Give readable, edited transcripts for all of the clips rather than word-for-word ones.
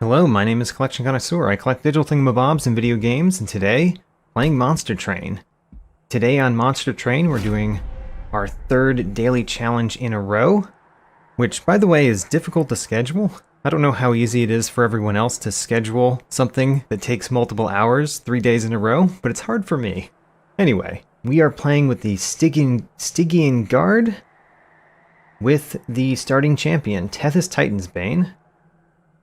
Hello, my name is Collection Connoisseur. I collect digital thingamabobs and video games, and today, playing Monster Train. Today on Monster Train, we're doing our third daily challenge in a row, which, by the way, is difficult to schedule. I don't know how easy it is for everyone else to schedule something that takes multiple hours, 3 days in a row, but it's hard for me. Anyway, we are playing with the Stygian Guard with the starting champion, Tethys Titansbane.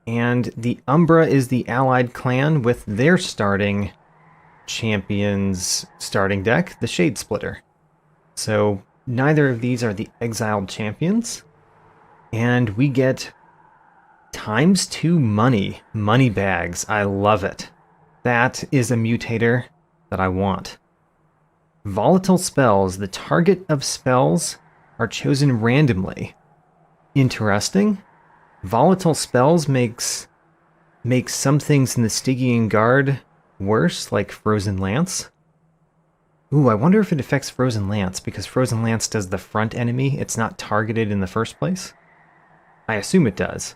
And the Umbra is the allied clan with their starting champion's starting deck, the Shade Splitter. So neither of these are the exiled champions. And we get ×2 money bags. I love it. That is a mutator that I want. Volatile Spells. The target of spells are chosen randomly. Interesting. Volatile Spells makes some things in the Stygian Guard worse, like Frozen Lance. Ooh, I wonder if it affects Frozen Lance, because Frozen Lance does the front enemy. It's not targeted in the first place. I assume it does.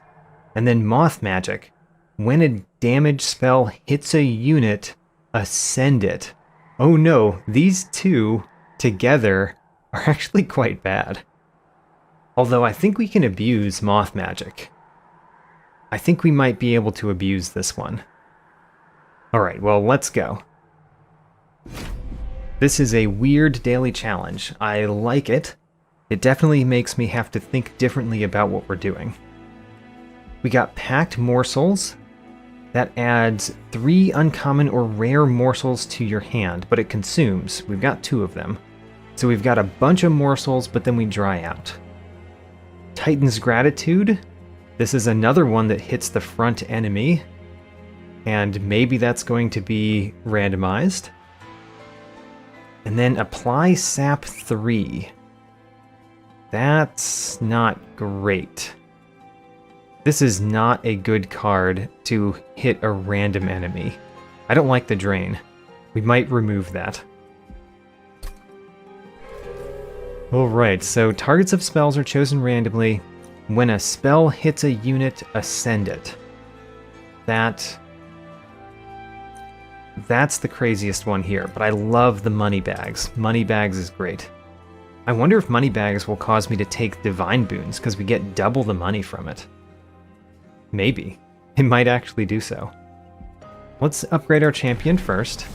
And then Moth Magic. When a damage spell hits a unit, ascend it. Oh no, these two together are actually quite bad. Although I think we can abuse Moth Magic. I think we might be able to abuse this one. Alright, well, let's go. This is a weird daily challenge. I like it. It definitely makes me have to think differently about what we're doing. We got Packed Morsels. That adds 3 uncommon or rare morsels to your hand, but it consumes. We've got 2 of them. So we've got a bunch of morsels, but then we dry out. Titan's Gratitude. This is another one that hits the front enemy, and maybe that's going to be randomized. And then Apply Sap 3. That's not great. This is not a good card to hit a random enemy. I don't like the drain. We might remove that. Alright, so targets of spells are chosen randomly. When a spell hits a unit, ascend it. That's the craziest one here, but I love the money bags. Money bags is great. I wonder if money bags will cause me to take divine boons, because we get double the money from it. Maybe. It might actually do so. Let's upgrade our champion first.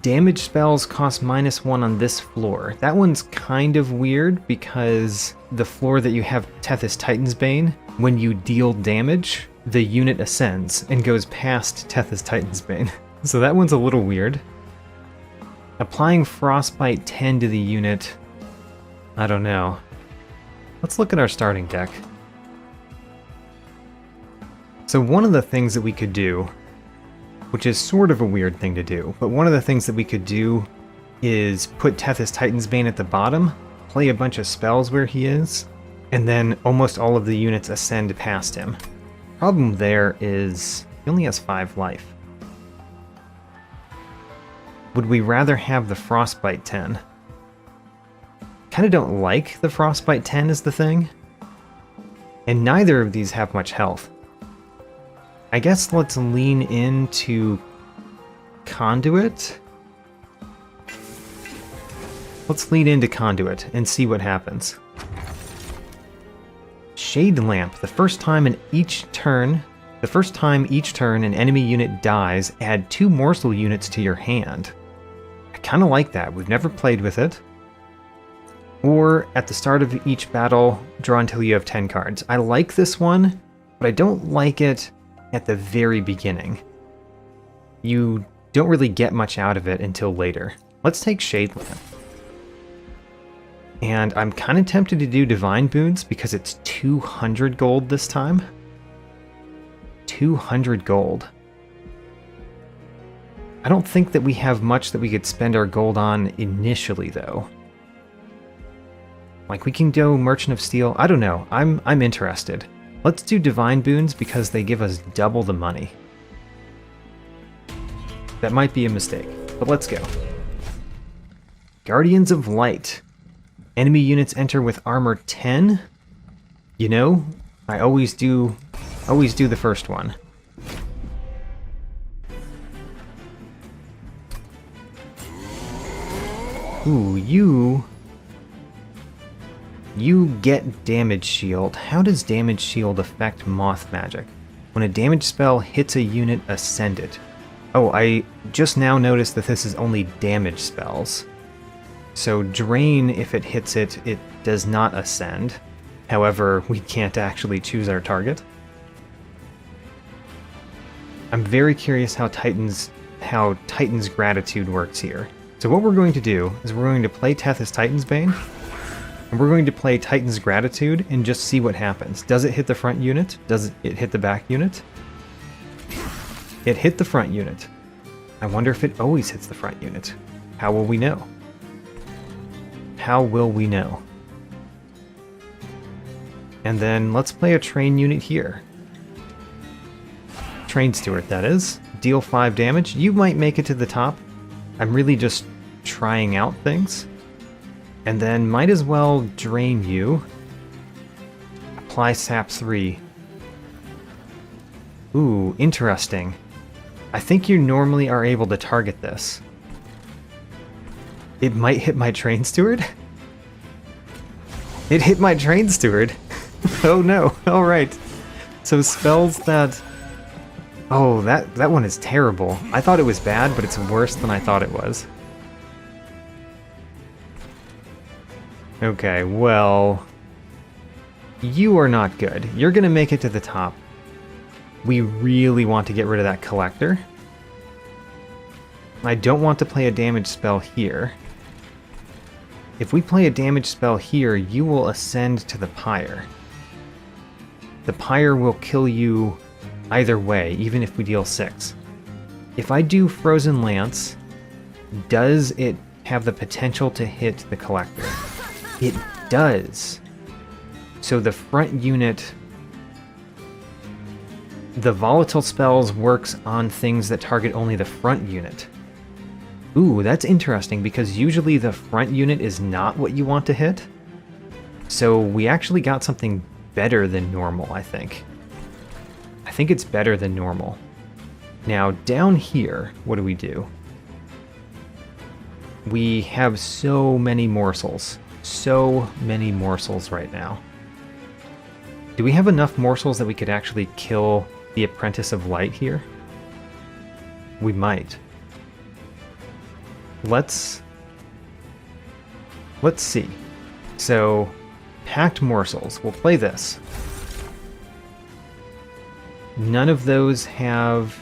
Damage spells cost -1 on this floor. That one's kind of weird because the floor that you have Tethys Titansbane, when you deal damage, the unit ascends and goes past Tethys Titansbane. So that one's a little weird. Applying Frostbite 10 to the unit, I don't know. Let's look at our starting deck. So one of the things that we could do, which is sort of a weird thing to do, but one of the things that we could do is put Tethys Titansbane at the bottom, play a bunch of spells where he is, and then almost all of the units ascend past him. Problem there is he only has 5 life. Would we rather have the Frostbite 10? Kinda don't like the Frostbite 10 as the thing. And neither of these have much health. I guess let's lean into Conduit. Let's lean into Conduit and see what happens. Shade Lamp. The first time each turn an enemy unit dies, add 2 morsel units to your hand. I kind of like that. We've never played with it. Or at the start of each battle, draw until you have 10 cards. I like this one, but I don't like it at the very beginning. You don't really get much out of it until later. Let's take Shade Lamp. And I'm kind of tempted to do Divine Boons because it's 200 gold this time. 200 gold. I don't think that we have much that we could spend our gold on initially, though. Like, we can go Merchant of Steel. I don't know. I'm interested. Let's do Divine Boons because they give us double the money. That might be a mistake, but let's go. Guardians of Light. Enemy units enter with armor 10. You know, I always do the first one. Ooh, you get damage shield. How does damage shield affect moth magic? When a damage spell hits a unit, ascend it. Oh, I just now noticed that this is only damage spells. So drain, if it hits it, it does not ascend. However, we can't actually choose our target. I'm very curious how Titan's Gratitude works here. So what we're going to do is we're going to play Tethys Titan's Bane, and we're going to play Titan's Gratitude and just see what happens. Does it hit the front unit? Does it hit the back unit? It hit the front unit. I wonder if it always hits the front unit. How will we know? How will we know? And then let's play a train unit here. Train Steward, that is. Deal 5 damage. You might make it to the top. I'm really just trying out things. And then might as well drain you. Apply Sap 3. Ooh, interesting. I think you normally are able to target this. It might hit my Train Steward? It hit my Train Steward! Oh no, alright. So spells that... Oh, that one is terrible. I thought it was bad, but it's worse than I thought it was. Okay, well... You are not good. You're gonna make it to the top. We really want to get rid of that Collector. I don't want to play a damage spell here. If we play a damage spell here, you will ascend to the Pyre. The Pyre will kill you either way, even if we deal 6. If I do Frozen Lance, does it have the potential to hit the Collector? It does. So the front unit... The Volatile Spells works on things that target only the front unit. Ooh, that's interesting, because usually the front unit is not what you want to hit. So we actually got something better than normal, I think. I think it's better than normal. Now, down here, what do? We have so many morsels. So many morsels right now. Do we have enough morsels that we could actually kill the Apprentice of Light here? We might. Let's see. So, Packed Morsels. We'll play this. None of those have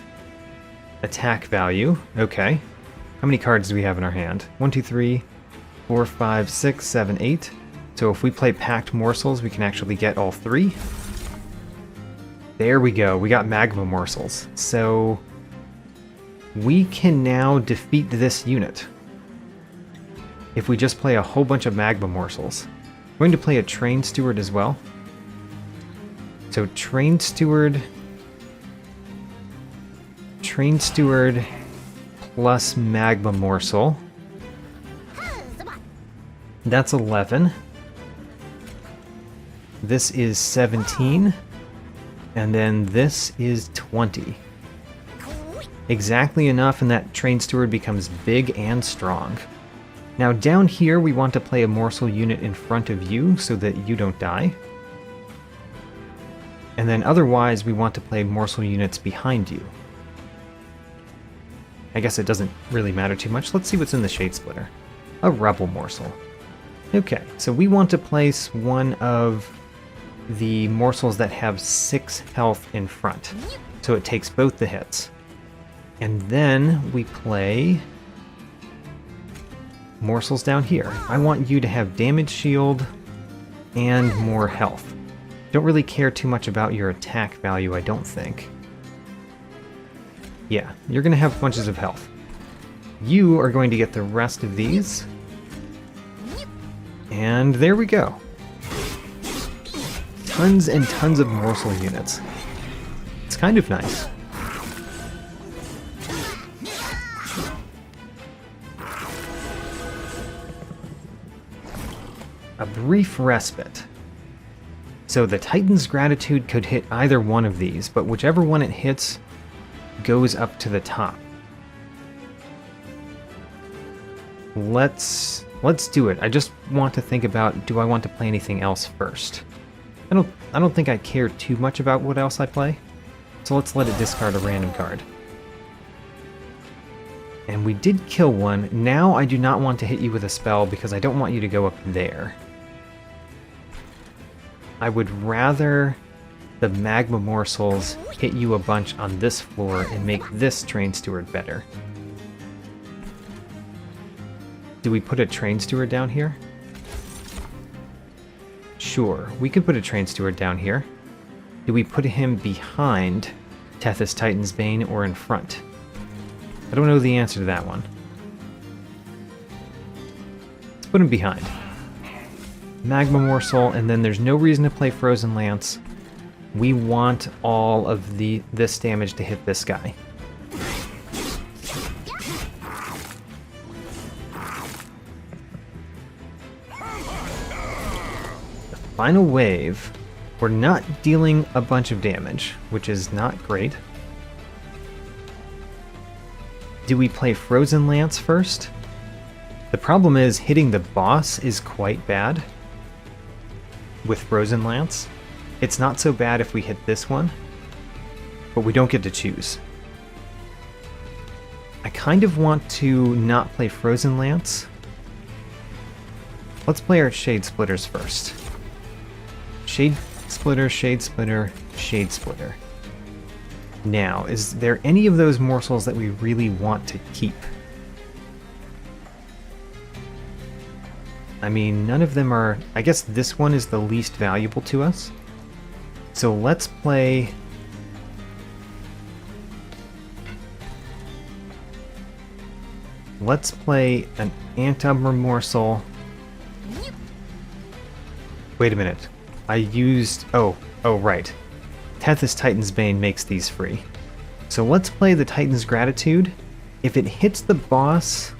attack value. Okay. How many cards do we have in our hand? 1, 2, 3, 4, 5, 6, 7, 8. So if we play Packed Morsels, we can actually get all 3. There we go. We got Magma Morsels. So we can now defeat this unit if we just play a whole bunch of Magma Morsels. We're going to play a Train Steward as well. So Train Steward plus Magma Morsel. That's 11. This is 17. And then this is 20. Exactly enough, and that Train Steward becomes big and strong. Now down here we want to play a morsel unit in front of you so that you don't die. And then otherwise we want to play morsel units behind you. I guess it doesn't really matter too much. Let's see what's in the Shade Splitter. A Rebel Morsel. Okay, so we want to place one of the morsels that have 6 health in front. So it takes both the hits. And then we play morsels down here. I want you to have damage shield and more health. Don't really care too much about your attack value, I don't think. Yeah, you're going to have bunches of health. You are going to get the rest of these. And there we go. Tons and tons of morsel units. It's kind of nice. A brief respite. So the Titan's Gratitude could hit either one of these, but whichever one it hits goes up to the top. Let's do it. I just want to think about, do I want to play anything else first? I don't think I care too much about what else I play. So let's let it discard a random card. And we did kill one. Now I do not want to hit you with a spell because I don't want you to go up there. I would rather the magma morsels hit you a bunch on this floor and make this train steward better. Do we put a train steward down here? Sure, we could put a train steward down here. Do we put him behind Tethys Titan's Bane or in front? I don't know the answer to that one. Let's put him behind. Magma Morsel, and then there's no reason to play Frozen Lance. We want all of this damage to hit this guy. The final wave, we're not dealing a bunch of damage, which is not great. Do we play Frozen Lance first? The problem is hitting the boss is quite bad with Frozen Lance. It's not so bad if we hit this one, but we don't get to choose. I kind of want to not play Frozen Lance. Let's play our Shade Splitters first. Shade Splitter, Shade Splitter, Shade Splitter. Now, is there any of those morsels that we really want to keep? I mean, none of them are... I guess this one is the least valuable to us. So let's play... Let's play an Umbra morsel. Wait a minute. I used... Oh, right. Tethys Titan's Bane makes these free. So let's play the Titan's Gratitude. If it hits the boss,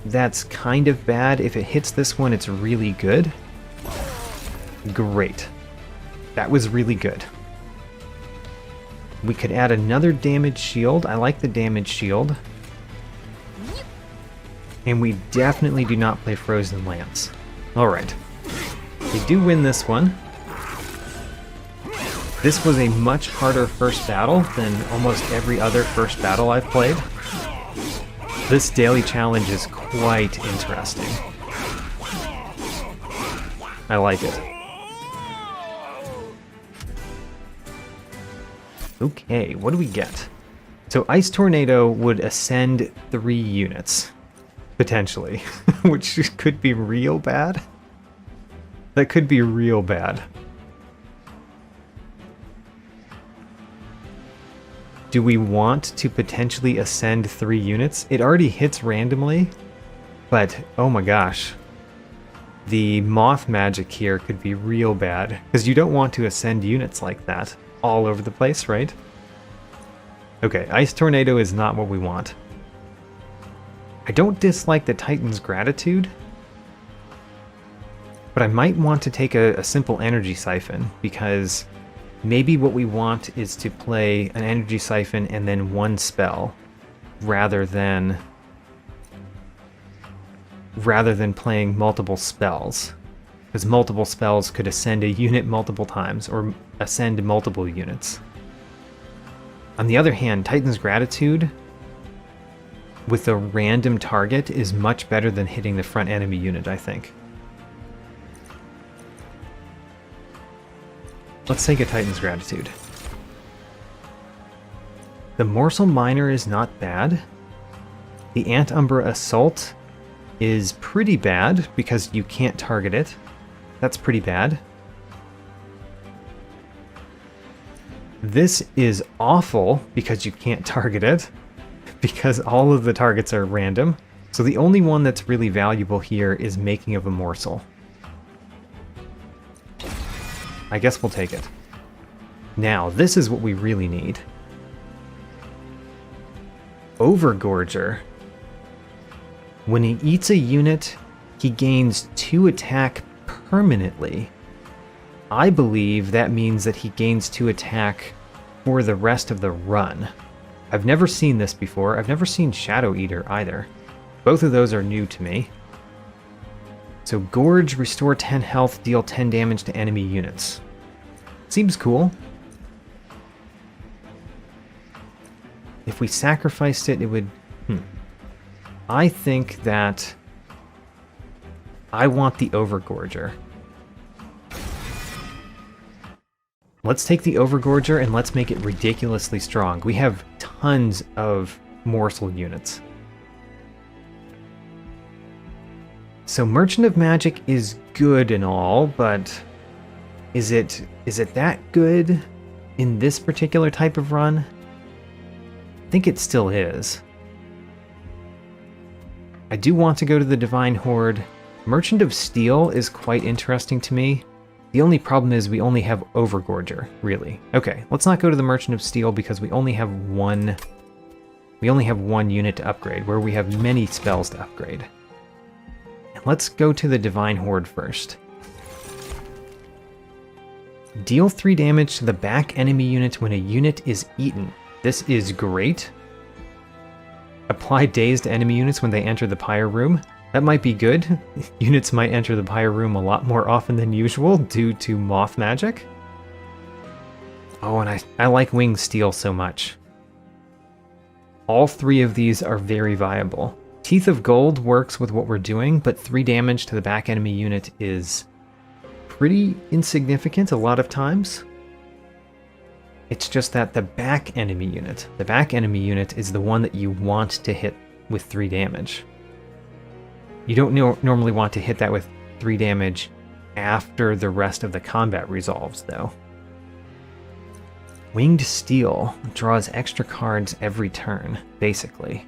that's kind of bad. If it hits this one, it's really good. Great. That was really good. We could add another damage shield. I like the damage shield. And we definitely do not play Frozen Lance. Alright. We do win this one. This was a much harder first battle than almost every other first battle I've played. This daily challenge is quite interesting. I like it. Okay, what do we get? So Ice Tornado would ascend 3 units, potentially, which could be real bad. That could be real bad. Do we want to potentially ascend 3 units? It already hits randomly, but oh my gosh. The moth magic here could be real bad, because you don't want to ascend units like that all over the place, right? Okay, Ice Tornado is not what we want. I don't dislike the Titan's Gratitude, but I might want to take a simple Energy Siphon, because maybe what we want is to play an Energy Siphon and then 1 spell, rather than playing multiple spells. Because multiple spells could ascend a unit multiple times, or ascend multiple units. On the other hand, Titan's Gratitude with a random target is much better than hitting the front enemy unit, I think. Let's take a Titan's Gratitude. The Morsel Miner is not bad. The Umbra Assault is pretty bad because you can't target it. That's pretty bad. This is awful because you can't target it, because all of the targets are random. So the only one that's really valuable here is Making of a Morsel. I guess we'll take it. Now, this is what we really need. Overgorger. When he eats a unit, he gains 2 attack permanently. I believe that means that he gains 2 attack for the rest of the run. I've never seen this before. I've never seen Shadow Eater either. Both of those are new to me. So Gorge, restore 10 health, deal 10 damage to enemy units. Seems cool. If we sacrificed it, it would... I think that I want the Overgorger. Let's take the Overgorger and let's make it ridiculously strong. We have tons of morsel units. So Merchant of Magic is good and all, but is it that good in this particular type of run? I think it still is. I do want to go to the Divine Horde. Merchant of Steel is quite interesting to me. The only problem is we only have Overgorger, really. Okay, let's not go to the Merchant of Steel because we only have one unit to upgrade, where we have many spells to upgrade. And let's go to the Divine Horde first. Deal 3 damage to the back enemy unit when a unit is eaten. This is great. Apply daze to enemy units when they enter the Pyre Room. That might be good. Units might enter the Pyre Room a lot more often than usual due to moth magic. Oh, and I like Winged Steel so much. All 3 of these are very viable. Teeth of Gold works with what we're doing, but 3 damage to the back enemy unit is pretty insignificant a lot of times. It's just that the back enemy unit is the one that you want to hit with 3 damage. You don't normally want to hit that with 3 damage after the rest of the combat resolves, though. Winged Steel draws extra cards every turn, basically.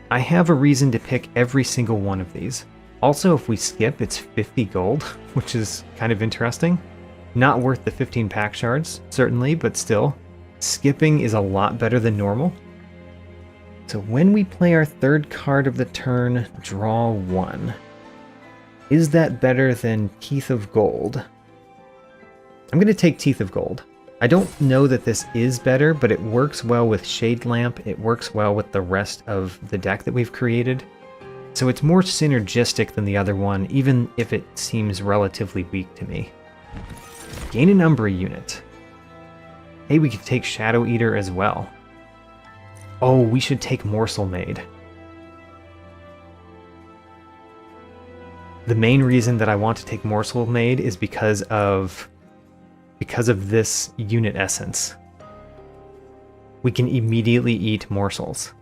I have a reason to pick every single one of these. Also, if we skip, it's 50 gold, which is kind of interesting. Not worth the 15 pack shards, certainly, but still. Skipping is a lot better than normal. So when we play our 3rd card of the turn, draw 1. Is that better than Teeth of Gold? I'm going to take Teeth of Gold. I don't know that this is better, but it works well with Shade Lamp. It works well with the rest of the deck that we've created. So it's more synergistic than the other one, even if it seems relatively weak to me. Gain an Umbra unit. Hey, we could take Shadow Eater as well. Oh, we should take Morsel Maid. The main reason that I want to take Morsel Maid is because of this unit essence. We can immediately eat morsels.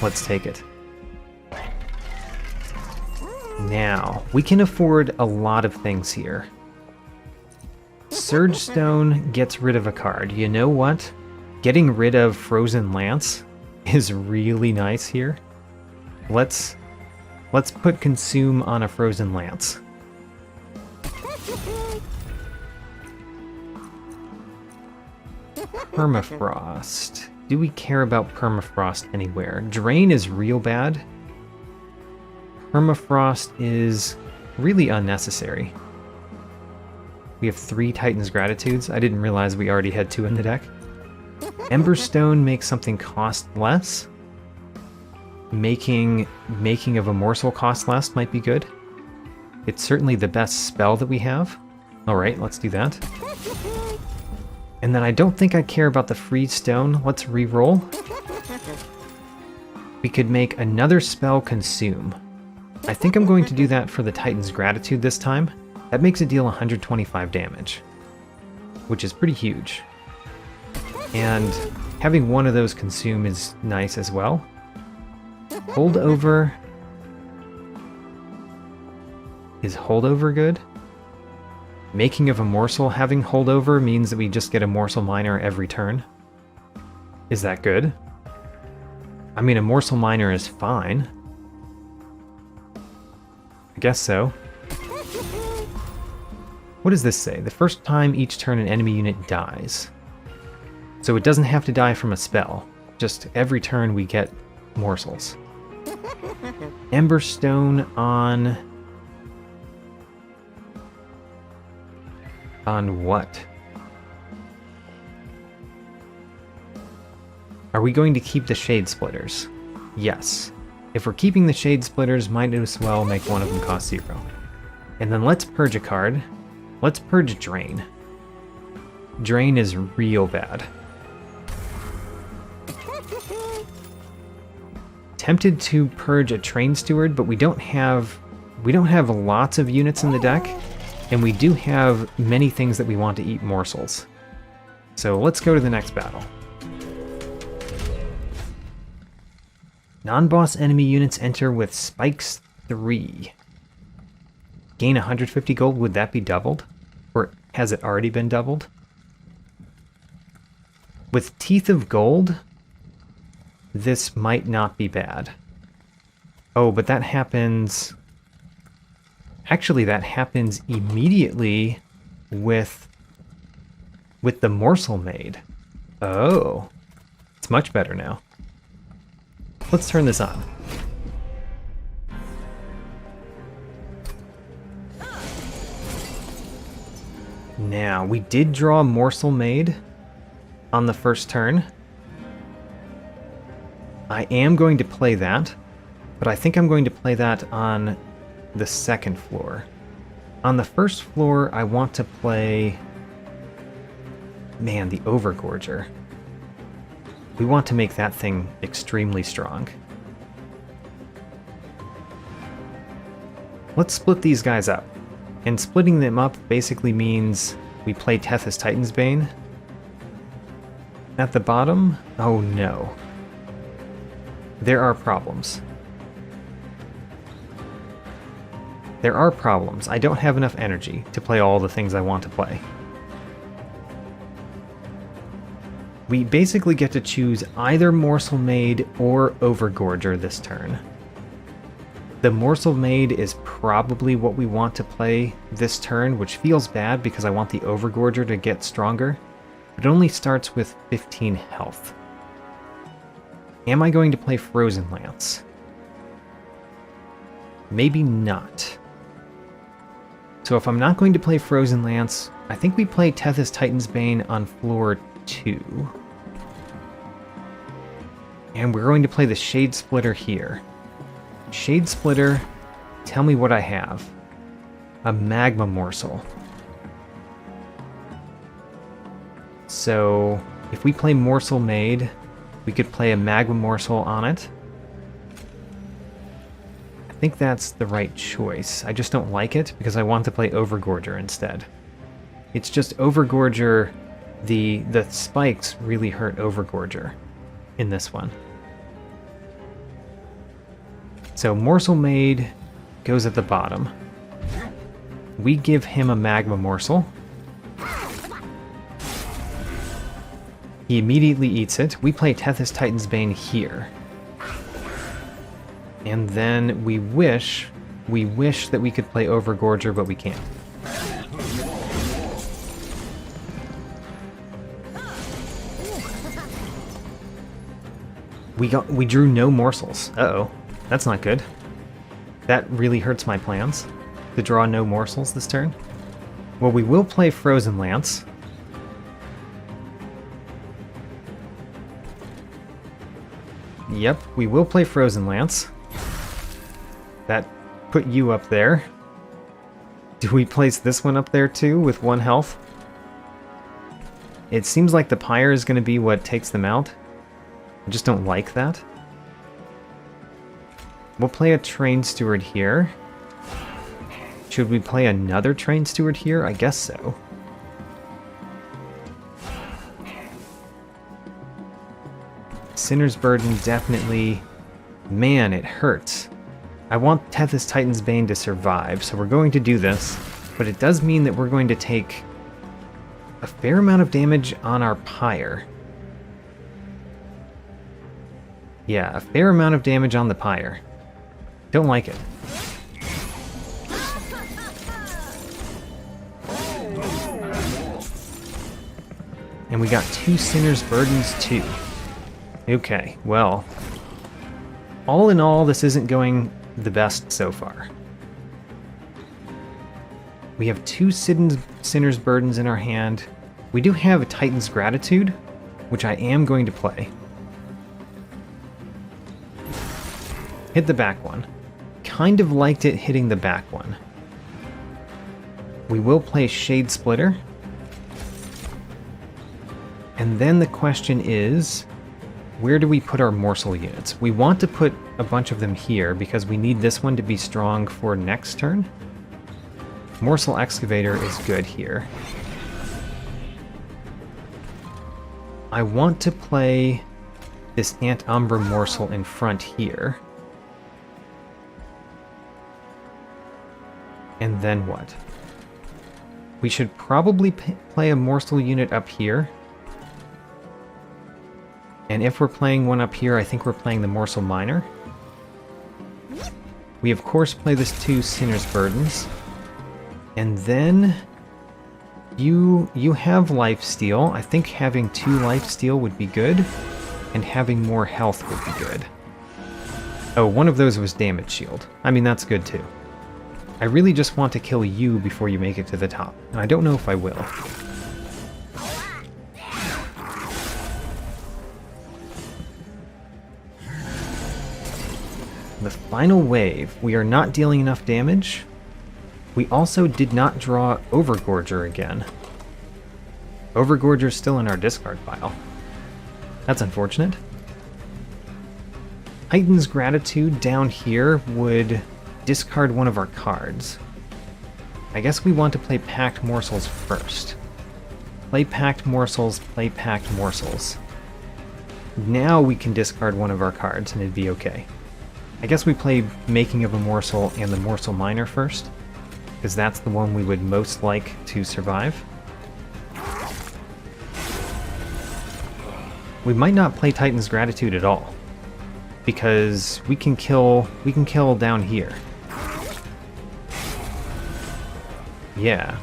Let's take it. Now, we can afford a lot of things here. Surge Stone gets rid of a card. You know what? Getting rid of Frozen Lance is really nice here. Let's put Consume on a Frozen Lance. Permafrost. Do we care about Permafrost anywhere? Drain is real bad. Permafrost is really unnecessary. We have 3 Titan's Gratitudes. I didn't realize we already had 2 in the deck. Emberstone makes something cost less. Making of a morsel cost less might be good. It's certainly the best spell that we have. Alright, let's do that. And then I don't think I care about the Freeze Stone. Let's re-roll. We could make another spell Consume. I think I'm going to do that for the Titan's Gratitude this time. That makes it deal 125 damage, which is pretty huge. And having one of those consume is nice as well. Holdover. Is holdover good? Making of a morsel. Having holdover means that we just get a morsel miner every turn. Is that good? I mean, a morsel miner is fine. I guess so. What does this say? The first time each turn an enemy unit dies. So it doesn't have to die from a spell. Just every turn we get morsels. Emberstone on what? Are we going to keep the Shade Splitters? Yes. If we're keeping the Shade Splitters, might as well make one of them cost 0. And then let's purge a card. Let's purge Drain. Drain is real bad. Tempted to purge a Train Steward, but we don't have lots of units in the deck, and we do have many things that we want to eat morsels. So let's go to the next battle. Non-boss enemy units enter with spikes 3. Gain 150 gold, would that be doubled? Or has it already been doubled? With Teeth of Gold, this might not be bad. Oh, but that happens... Actually, that happens immediately with the Morsel Maid. Oh, it's much better now. Let's turn this on. Now, we did draw Morsel Maid on the first turn. I am going to play that, but I think I'm going to play that on the second floor. On the first floor, I want to play... Man, the Overgorger. We want to make that thing extremely strong. Let's split these guys up. And splitting them up basically means we play Tethys Titan's Bane. At the bottom? Oh no. There are problems. There are problems. I don't have enough energy to play all the things I want to play. We basically get to choose either Morsel Maid or Overgorger this turn. The Morsel Maid is probably what we want to play this turn, which feels bad because I want the Overgorger to get stronger, but it only starts with 15 health. Am I going to play Frozen Lance? Maybe not. So if I'm not going to play Frozen Lance, I think we play Tethys Titan's Bane on floor 2. And we're going to play the Shade Splitter here. Shade Splitter, tell me what I have. A Magma Morsel. So, if we play Morsel Maid, we could play a Magma Morsel on it. I think that's the right choice. I just don't like it because I want to play Overgorger instead. It's just Overgorger, the spikes really hurt Overgorger in this one. So Morsel Maid goes at the bottom. We give him a Magma Morsel. He immediately eats it. We play Tethys Titan's Bane here. And then we wish that we could play Overgorger, but we can't. We drew no morsels. Uh-oh. That's not good. That really hurts my plans, to draw no morsels this turn. Well, we will play Frozen Lance. Yep, we will play Frozen Lance. That put you up there. Do we place this one up there too, with 1 health? It seems like the Pyre is going to be what takes them out. I just don't like that. We'll play a Train Steward here. Should we play another Train Steward here? I guess so. Sinner's Burden definitely... Man, it hurts. I want Tethys Titan's Bane to survive, so we're going to do this. But it does mean that we're going to take a fair amount of damage on our Pyre. Yeah, a fair amount of damage on the Pyre. Don't like it. And we got 2 Sinner's Burdens too. Okay, well. All in all, this isn't going the best so far. We have 2 Sinner's Burdens in our hand. We do have a Titan's Gratitude, which I am going to play. Hit the back one. Kind of liked it hitting the back one. We will play Shade Splitter. And then the question is, where do we put our morsel units? We want to put a bunch of them here because we need this one to be strong for next turn. Morsel Excavator is good here. I want to play this Umbra morsel in front here. And then what? We should probably play a morsel unit up here. And if we're playing one up here, I think we're playing the Morsel Miner. We of course play this 2 Sinner's Burdens. And then you have lifesteal. I think having 2 lifesteal would be good, and having more health would be good. Oh, one of those was damage shield. I mean, that's good too. I really just want to kill you before you make it to the top, and I don't know if I will. The final wave, we are not dealing enough damage. We also did not draw Overgorger again. Overgorger's still in our discard pile. That's unfortunate. Titan's Gratitude down here would discard one of our cards. I guess we want to play Packed Morsels first. Play Packed Morsels, play Packed Morsels. Now we can discard one of our cards and it'd be okay. I guess we play Making of a Morsel and the Morsel Miner first, because that's the one we would most like to survive. We might not play Titan's Gratitude at all, because we can kill down here. Yeah.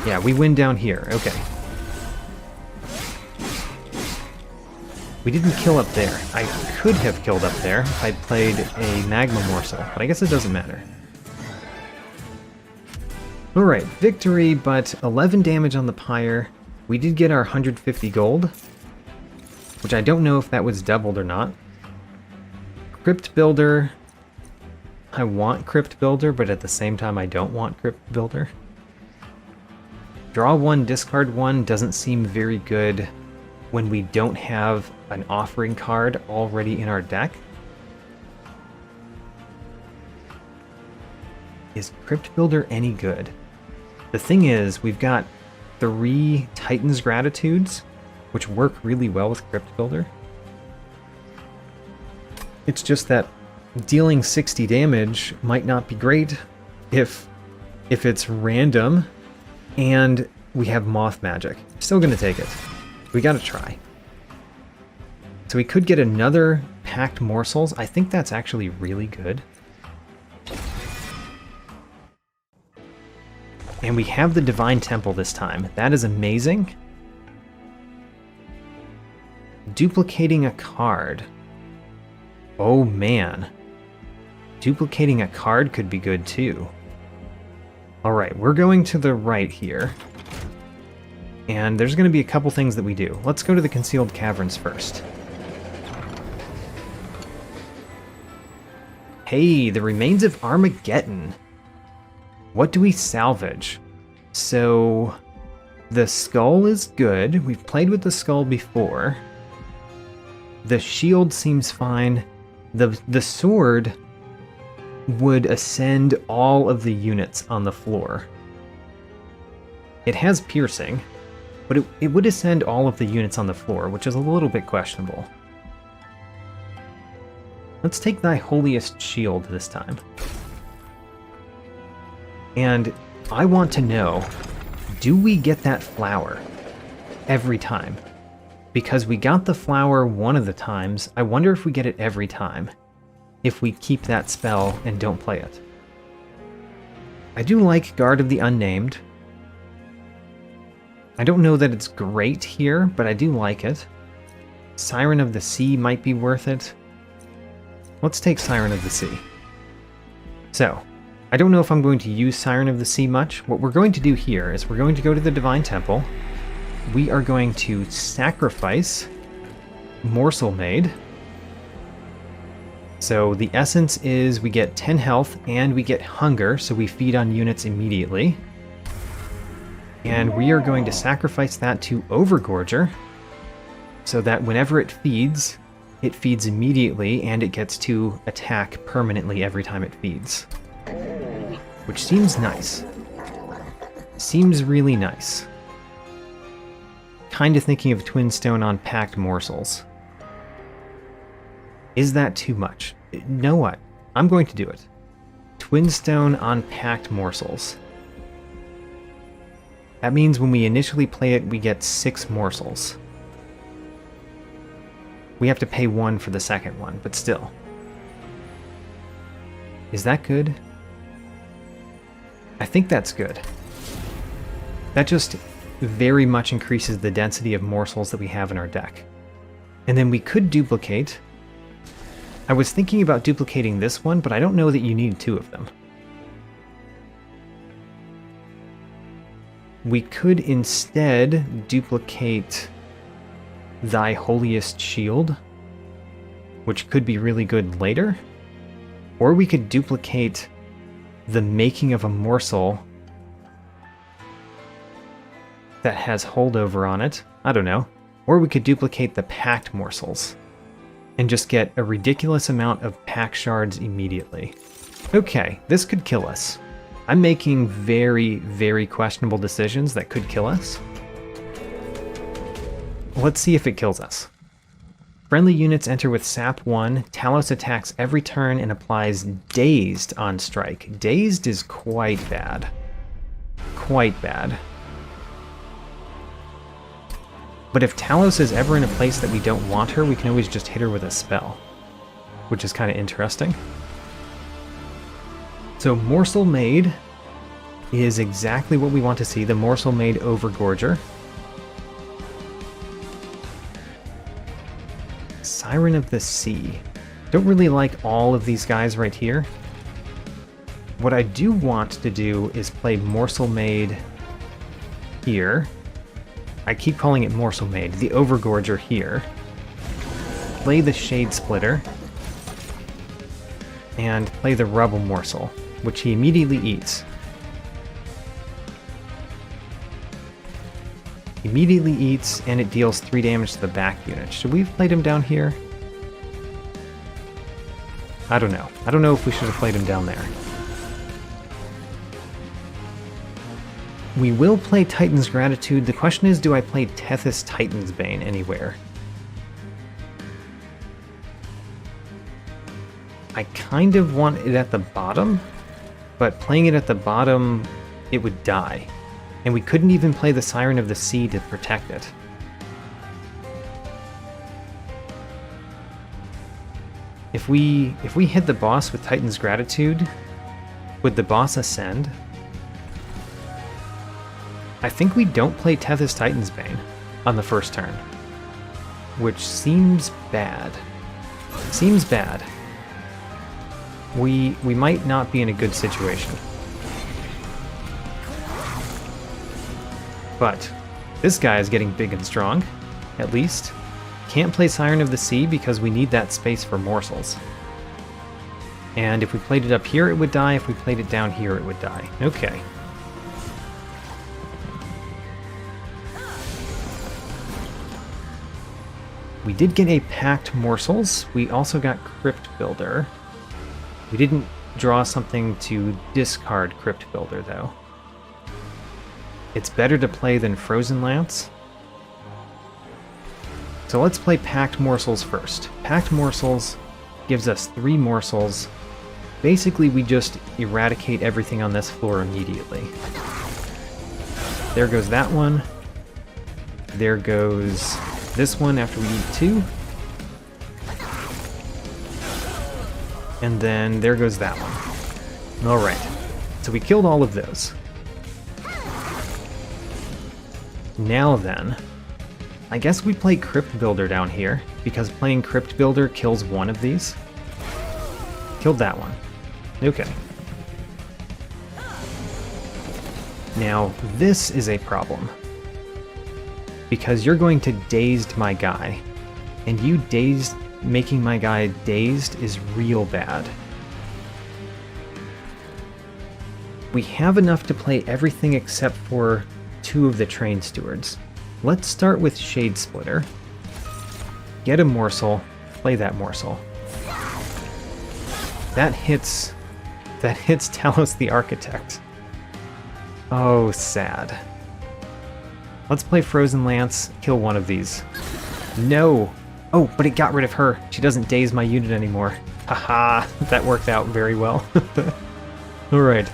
Yeah, we win down here. Okay. We didn't kill up there. I could have killed up there if I'd played a Magma Morsel, but I guess it doesn't matter. Alright, victory, but 11 damage on the Pyre. We did get our 150 gold, which I don't know if that was doubled or not. Crypt Builder. I want Crypt Builder, but at the same time I don't want Crypt Builder. Draw 1, discard 1 doesn't seem very good when we don't have an offering card already in our deck. Is Crypt Builder any good? The thing is, we've got 3 Titan's Gratitudes, which work really well with Crypt Builder. It's just that dealing 60 damage might not be great if it's random and we have Moth Magic. Still gonna take it. We gotta try. So we could get another Packed Morsels. I think that's actually really good. And we have the Divine Temple this time. That is amazing. Duplicating a card. Oh man. Duplicating a card could be good too. Alright, we're going to the right here. And there's going to be a couple things that we do. Let's go to the Concealed Caverns first. Hey, the Remains of Armageddon. What do we salvage? So, the skull is good. We've played with the skull before. The shield seems fine. The sword would ascend all of the units on the floor. It has piercing, but it would ascend all of the units on the floor, which is a little bit questionable. Let's take thy holiest shield this time. And I want to know, do we get that flower every time? Because we got the flower one of the times, I wonder if we get it every time, if we keep that spell and don't play it. I do like Guard of the Unnamed. I don't know that it's great here, but I do like it. Siren of the Sea might be worth it. Let's take Siren of the Sea. So, I don't know if I'm going to use Siren of the Sea much. What we're going to do here is we're going to go to the Divine Temple. We are going to sacrifice Morsel Maid. So the essence is we get 10 health and we get hunger, so we feed on units immediately. And we are going to sacrifice that to Overgorger, so that whenever it feeds immediately and it gets to attack permanently every time it feeds. Which seems nice. Seems really nice. Kind of thinking of Twin Stone on Packed Morsels. Is that too much? You know what? I'm going to do it. Twin Stone on Packed Morsels. That means when we initially play it, we get 6 morsels. We have to pay 1 for the second one, but still. Is that good? I think that's good. That just very much increases the density of morsels that we have in our deck. And then we could duplicate. I was thinking about duplicating this one, but I don't know that you need 2 of them. We could instead duplicate Thy Holiest Shield, which could be really good later. Or we could duplicate the Making of a Morsel that has holdover on it. I don't know. Or we could duplicate the Packed Morsels and just get a ridiculous amount of pack shards immediately. Okay, this could kill us. I'm making very, very questionable decisions that could kill us. Let's see if it kills us. Friendly units enter with Sap 1. Talos attacks every turn and applies Dazed on strike. Dazed is quite bad. Quite bad. But if Talos is ever in a place that we don't want her, we can always just hit her with a spell, which is kind of interesting. So Morsel Maid is exactly what we want to see, the Morsel Maid Overgorger. Siren of the Sea. Don't really like all of these guys right here. What I do want to do is play Morsel Maid here. I keep calling it Morsel Maid, the Overgorger here. Play the Shade Splitter. And play the Rubble Morsel, which he immediately eats. Immediately eats, and it deals 3 damage to the back unit. Should we have played him down here? I don't know. I don't know if we should have played him down there. We will play Titan's Gratitude. The question is, do I play Tethys Titan's Bane anywhere? I kind of want it at the bottom, but playing it at the bottom, it would die. And we couldn't even play the Siren of the Sea to protect it. If we hit the boss with Titan's Gratitude, would the boss ascend? I think we don't play Tethys Titan's Bane on the first turn, which seems bad. Seems bad. We might not be in a good situation. But this guy is getting big and strong, at least. Can't play Siren of the Sea because we need that space for morsels. And if we played it up here, it would die. If we played it down here, it would die. Okay. We did get a Packed Morsels. We also got Crypt Builder. We didn't draw something to discard Crypt Builder, though. It's better to play than Frozen Lance. So let's play Packed Morsels first. Packed Morsels gives us 3 morsels. Basically, we just eradicate everything on this floor immediately. There goes that one. There goes this one after we eat 2. And then there goes that one. Alright, so we killed all of those. Now then, I guess we play Crypt Builder down here, because playing Crypt Builder kills one of these. Killed that one. Okay. Now, this is a problem. Because you're going to dazed my guy. And you making my guy dazed is real bad. We have enough to play everything except for 2 of the train stewards. Let's start with Shade Splitter. Get a morsel, play that morsel. That hits Talos the Architect. Oh, sad. Let's play Frozen Lance, kill one of these. No! Oh, but it got rid of her. She doesn't daze my unit anymore. Haha, that worked out very well. Alright,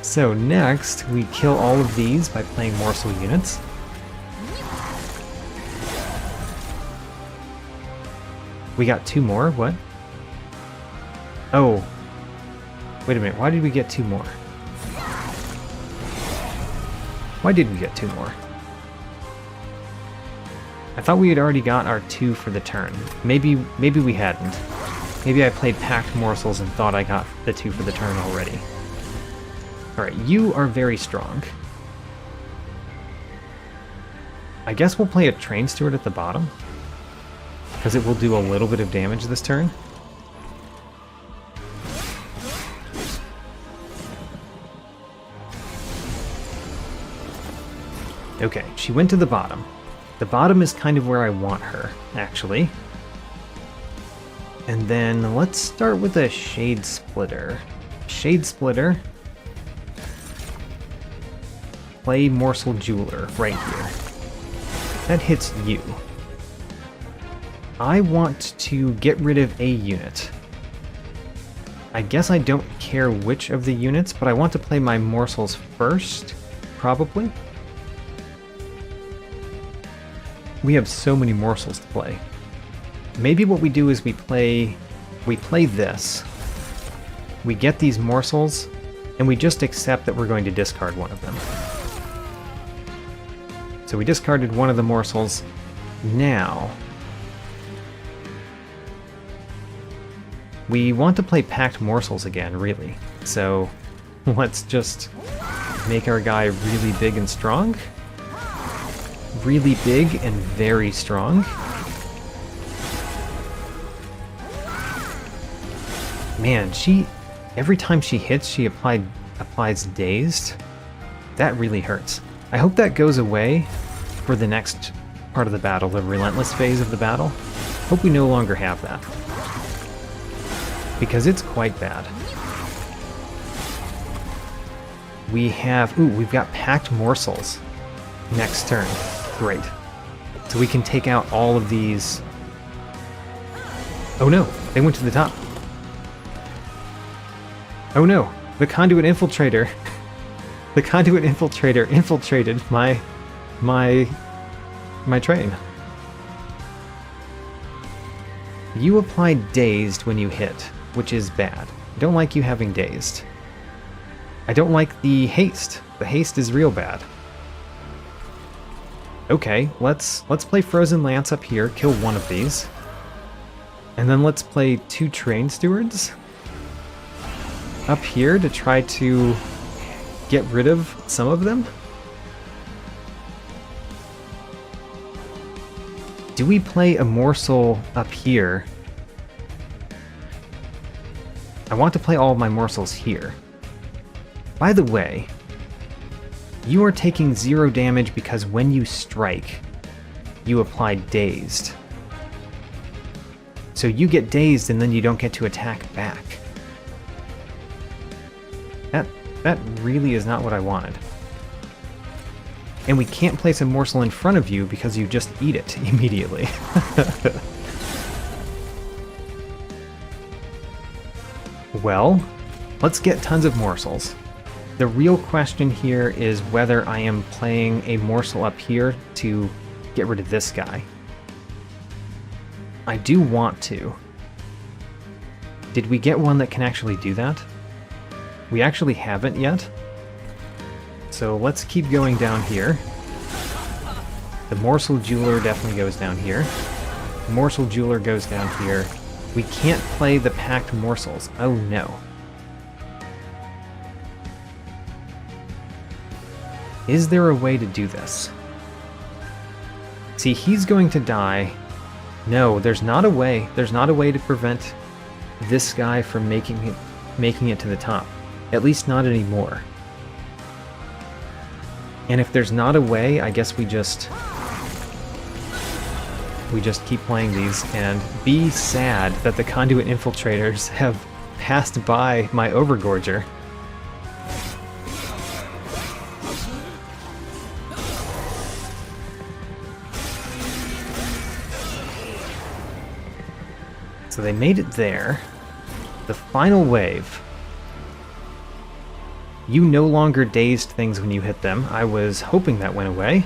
so next we kill all of these by playing morsel units. We got 2 more, what? Oh. Wait a minute, why did we get 2 more? Why did we get 2 more? I thought we had already got our 2 for the turn. Maybe we hadn't. Maybe I played Packed Morsels and thought I got the 2 for the turn already. Alright, you are very strong. I guess we'll play a Train Steward at the bottom, because it will do a little bit of damage this turn. Okay, she went to the bottom. The bottom is kind of where I want her, actually. And then let's start with a Shade Splitter. Shade Splitter. Play Morsel Jeweler right here. That hits you. I want to get rid of a unit. I guess I don't care which of the units, but I want to play my morsels first, probably. We have so many morsels to play. Maybe what we do is we play this. We get these morsels, and we just accept that we're going to discard one of them. So we discarded one of the morsels. Now, we want to play Packed Morsels again, really. So let's just make our guy really big and strong. Really big and very strong. Man, every time she hits, she applies dazed. That really hurts. I hope that goes away for the next part of the battle, the relentless phase of the battle. Hope we no longer have that, because it's quite bad. We've got Packed Morsels next turn. Great. So we can take out all of these. Oh no, they went to the top. Oh no, the Conduit Infiltrator. The Conduit Infiltrator infiltrated my train. You applied dazed when you hit, which is bad. I don't like you having dazed. I don't like the haste. The haste is real bad. Okay, let's play Frozen Lance up here, kill one of these. And then let's play 2 Train Stewards up here to try to get rid of some of them. Do we play a morsel up here? I want to play all of my morsels here. By the way, you are taking 0 damage because when you strike, you apply dazed. So you get dazed and then you don't get to attack back. That really is not what I wanted. And we can't place a morsel in front of you because you just eat it immediately. Well, let's get tons of morsels. The real question here is whether I am playing a morsel up here to get rid of this guy. I do want to. Did we get one that can actually do that? We actually haven't yet. So let's keep going down here. The Morsel Jeweler definitely goes down here. The Morsel Jeweler goes down here. We can't play the Packed Morsels. Oh no. Is there a way to do this? See, he's going to die. No, there's not a way. There's not a way to prevent this guy from making it to the top. At least not anymore. And if there's not a way, I guess we just keep playing these and be sad that the Conduit Infiltrators have passed by my Overgorger. So they made it there. The final wave. You no longer dazed things when you hit them. I was hoping that went away.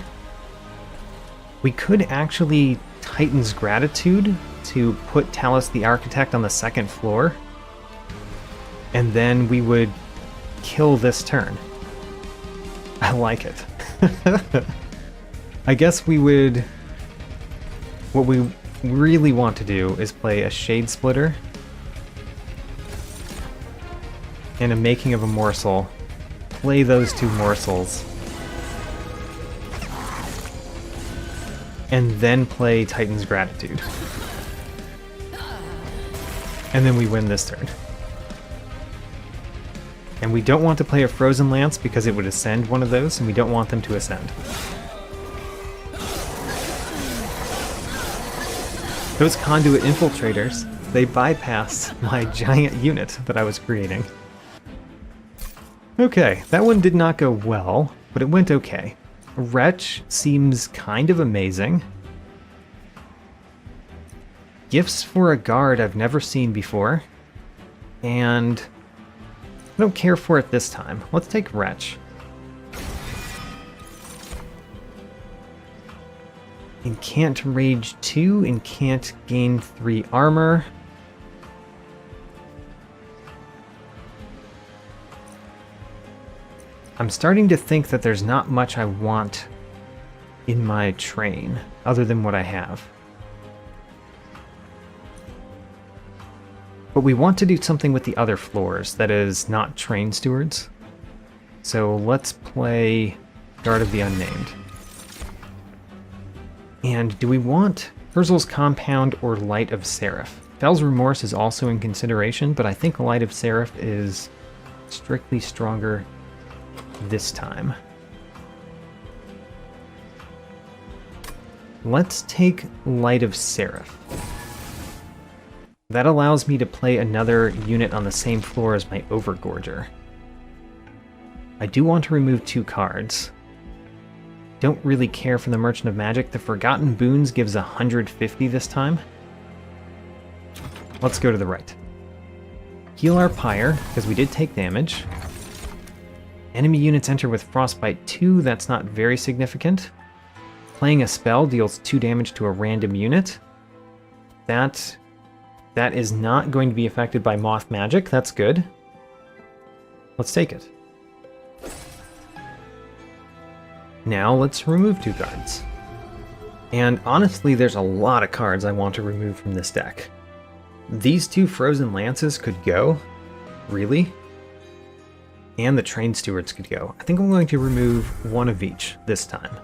We could actually Titan's Gratitude to put Talos the Architect on the second floor. And then we would kill this turn. I like it. I guess we would... What we really want to do is play a Shade Splitter and a Making of a Morsel. Play those two morsels. And then play Titan's Gratitude. And then we win this turn. And we don't want to play a Frozen Lance because it would ascend one of those, and we don't want them to ascend. Those Conduit Infiltrators, they bypass my giant unit that I was creating. Okay, that one did not go well, but it went okay. Wretch seems kind of amazing. Gifts for a guard I've never seen before. And I don't care for it this time. Let's take Wretch. Incant Rage 2, Incant gain 3 armor. I'm starting to think that there's not much I want in my train, other than what I have. But we want to do something with the other floors that is not Train Stewards. So let's play Guard of the Unnamed. And do we want Herzl's Compound or Light of Seraph? Fel's Remorse is also in consideration, but I think Light of Seraph is strictly stronger this time. Let's take Light of Seraph. That allows me to play another unit on the same floor as my Overgorger. I do want to remove 2 cards. Don't really care for the Merchant of Magic. The Forgotten Boons gives 150 this time. Let's go to the right. Heal our Pyre, because we did take damage. Enemy units enter with Frostbite 2, that's not very significant. Playing a spell deals 2 damage to a random unit. That is not going to be affected by Moth Magic, that's good. Let's take it. Now let's remove 2 cards. And honestly, there's a lot of cards I want to remove from this deck. These 2 Frozen Lances could go, really. And the Train Stewards could go. I think I'm going to remove 1 of each this time.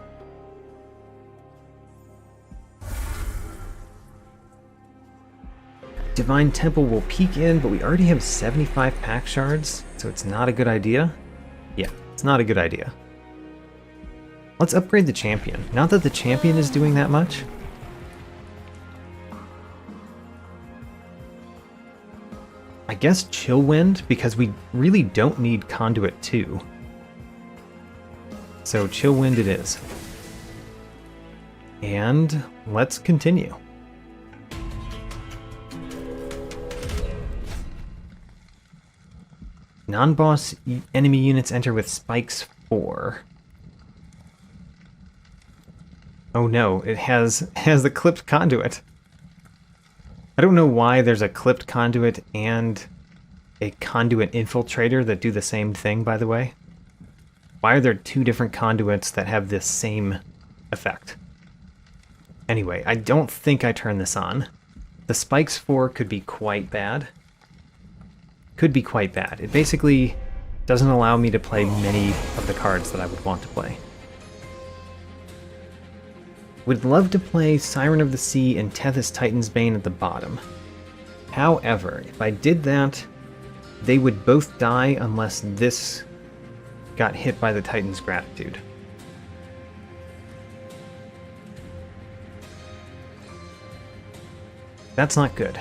Divine Temple will peek in, but we already have 75 pack shards, so it's not a good idea. Yeah, it's not a good idea. Let's upgrade the champion. Not that the champion is doing that much. I guess Chillwind, because we really don't need Conduit 2. So Chillwind it is. And let's continue. Non-boss enemy units enter with spikes 4. Oh no, it has the clipped conduit. I don't know why there's a clipped conduit and a conduit infiltrator that do the same thing, by the way. Why are there 2 different conduits that have this same effect? Anyway, I don't think I turn this on. The spikes 4 could be quite bad. Could be quite bad. It basically Doesn't allow me to play many of the cards that I would want to play. Would love to play Siren of the Sea and Tethys Titan's Bane at the bottom. However, if I did that, they would both die unless this got hit by the Titan's Gratitude. That's not good.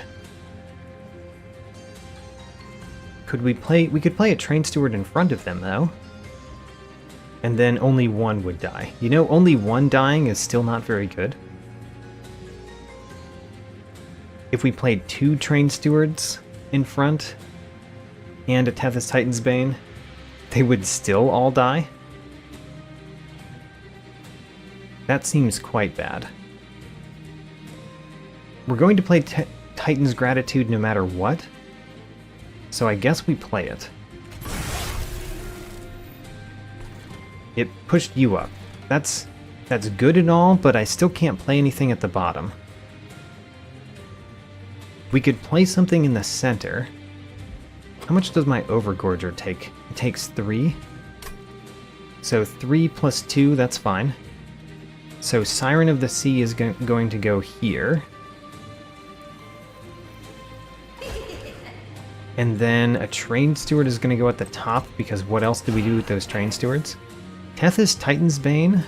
We could play a Train Steward in front of them, though. And then only one would die. You know, only one dying is still not very good. If we played 2 Train Stewards in front and a Tethys Titan's Bane, they would still all die? That seems quite bad. We're going to play Titan's Gratitude no matter what, so I guess we play it. It pushed you up. That's good and all, but I still can't play anything at the bottom. We could play something in the center. How much does my Overgorger take? It takes 3. So 3 plus 2, that's fine. So Siren of the Sea is going to go here. And then a Train Steward is going to go at the top, because what else do we do with those Train Stewards? Tethys Titan's Bane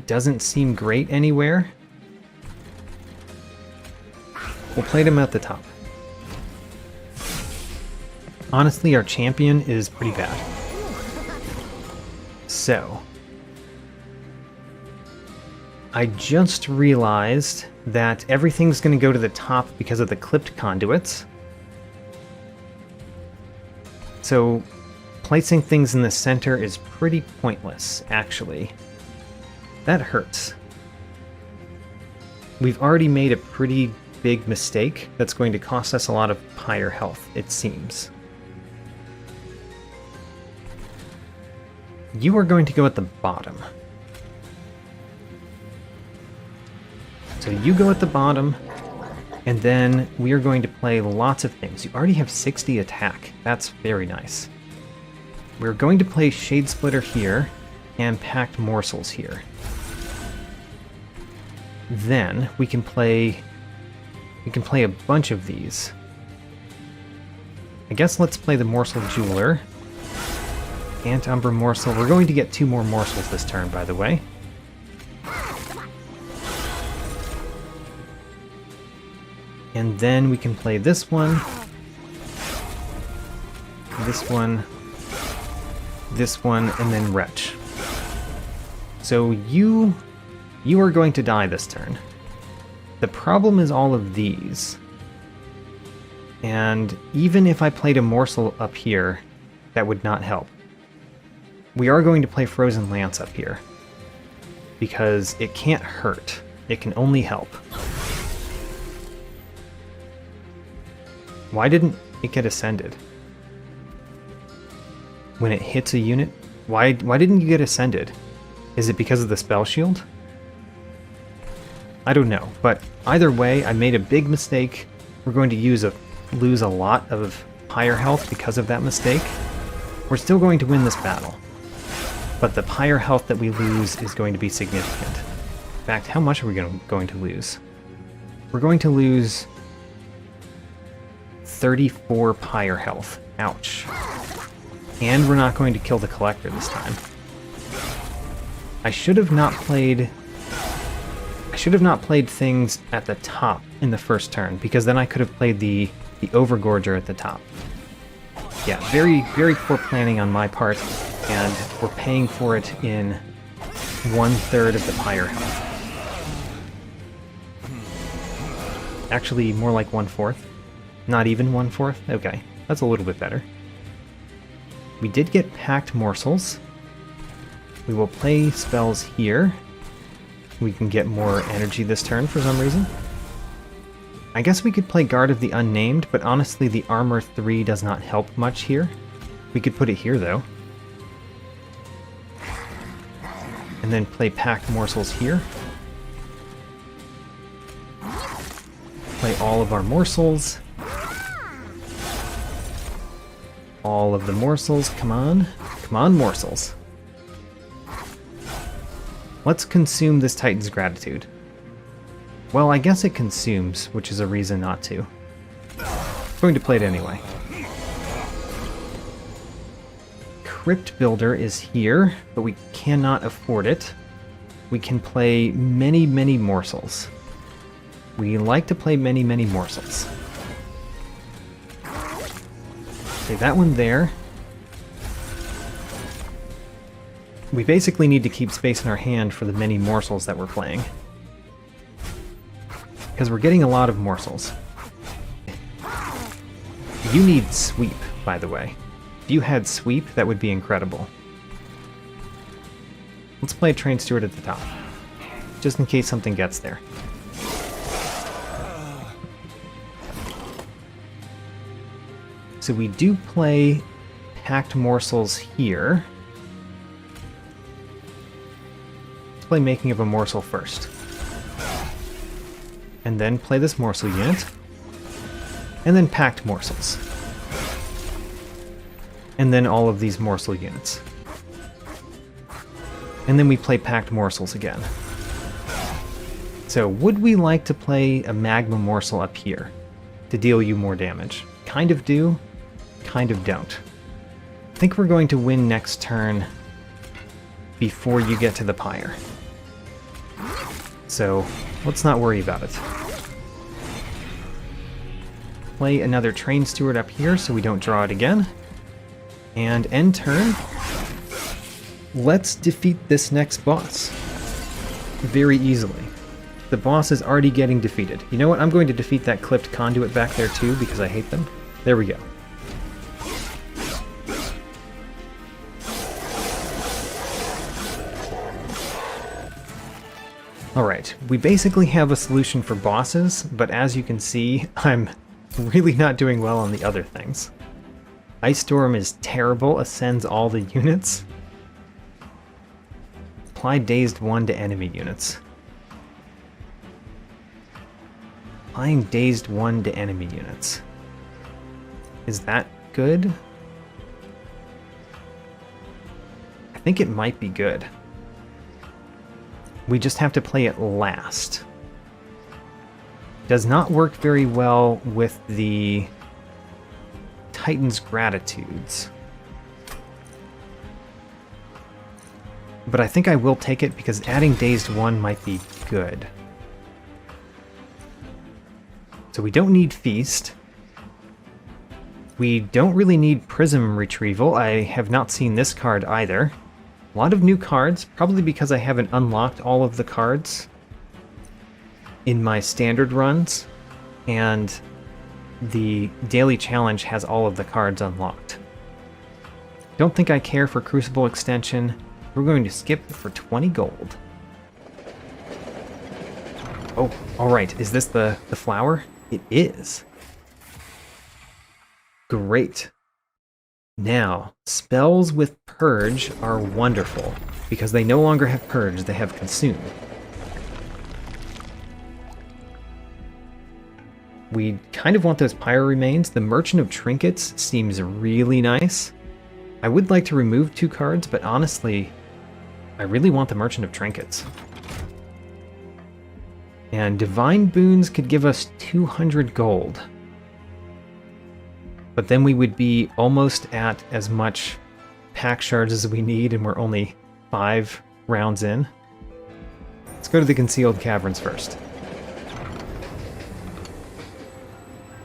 doesn't seem great anywhere. We'll play them at the top. Honestly, our champion is pretty bad. So, I just realized that everything's going to go to the top because of the clipped conduits. So, placing things in the center is pretty pointless, actually. That hurts. We've already made a pretty big mistake that's going to cost us a lot of Pyre health, it seems. You are going to go at the bottom. So you go at the bottom, and then we are going to play lots of things. You already have 60 attack. That's very nice. We're going to play Shade Splitter here, and Packed Morsels here. Then we can play a bunch of these. I guess let's play the Morsel Jeweler. And Umbra Morsel. We're going to get 2 more morsels this turn, by the way. And then we can play this one, and then Wretch. So you are going to die this turn. The problem is all of these. And even if I played a morsel up here, that would not help. We are going to play Frozen Lance up here, because it can't hurt. It can only help. Why didn't it get ascended? When it hits a unit? Why didn't you get ascended? Is it because of the spell shield? I don't know, but either way, I made a big mistake. We're going to lose a lot of Pyre health because of that mistake. We're still going to win this battle, but the Pyre health that we lose is going to be significant. In fact, how much are we going to lose? We're going to lose 34 Pyre health. Ouch. And we're not going to kill the Collector this time. I should have not played things at the top in the first turn, because then I could have played the Overgorger at the top. Yeah, very, very poor planning on my part, and we're paying for it in 1/3 of the Pyre health. Actually, more like 1/4. Not even 1/4? Okay, that's a little bit better. We did get Packed Morsels. We will play spells here. We can get more energy this turn for some reason. I guess we could play Guard of the Unnamed, but honestly the Armor 3 does not help much here. We could put it here though. And then play Packed Morsels here. Play all of our morsels. all of the morsels. Come on. Come on, morsels. Let's consume this Titan's Gratitude. Well, I guess it consumes, which is a reason not to. I'm going to play it anyway. Crypt Builder is here, but we cannot afford it. We can play many, many morsels. We like to play many, many morsels. Okay, that one there. We basically need to keep space in our hand for the many morsels that we're playing. Because we're getting a lot of morsels. You need sweep, by the way. If you had sweep, that would be incredible. Let's play Train Steward at the top, just in case something gets there. So we do play Packed Morsels here. Let's play Making of a Morsel first. And then play this morsel unit. And then Packed Morsels. And then all of these morsel units. And then we play Packed Morsels again. So would we like to play a Magma Morsel up here to deal you more damage? Kind of do, kind of don't. I think we're going to win next turn before you get to the Pyre. So let's not worry about it. Play another Train Steward up here so we don't draw it again. And end turn. Let's defeat this next boss very easily. The boss is already getting defeated. You know what? I'm going to defeat that clipped conduit back there too because I hate them. There we go. Alright, we basically have a solution for bosses, but as you can see, I'm really not doing well on the other things. Ice Storm is terrible, ascends all the units. Apply Dazed 1 to enemy units. Applying Dazed 1 to enemy units. Is that good? I think it might be good. We just have to play it last. Does not work very well with the Titan's Gratitudes. But I think I will take it because adding Dazed 1 might be good. So we don't need Feast. We don't really need Prism Retrieval. I have not seen this card either. A lot of new cards, probably because I haven't unlocked all of the cards in my standard runs, and the daily challenge has all of the cards unlocked. Don't think I care for Crucible Extension. We're going to skip for 20 gold. Oh, alright, is this the flower? It is. Great. Now, spells with Purge are wonderful, because they no longer have Purge, they have Consume. We kind of want those Pyre Remains. The Merchant of Trinkets seems really nice. I would like to remove 2 cards, but honestly, I really want the Merchant of Trinkets. And Divine Boons could give us 200 gold. But then we would be almost at as much pack shards as we need, and we're only 5 rounds in. Let's go to the Concealed Caverns first.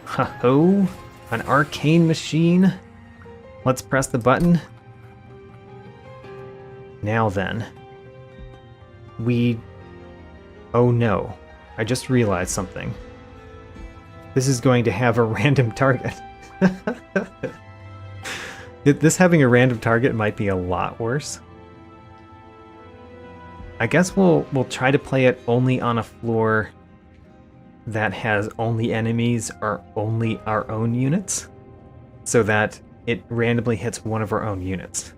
Ho-ho! An Arcane Machine. Let's press the button. Now then. Oh no. I just realized something. This is going to have a random target. This having a random target might be a lot worse. I guess we'll try to play it only on a floor that has only enemies or only our own units, so that it randomly hits one of our own units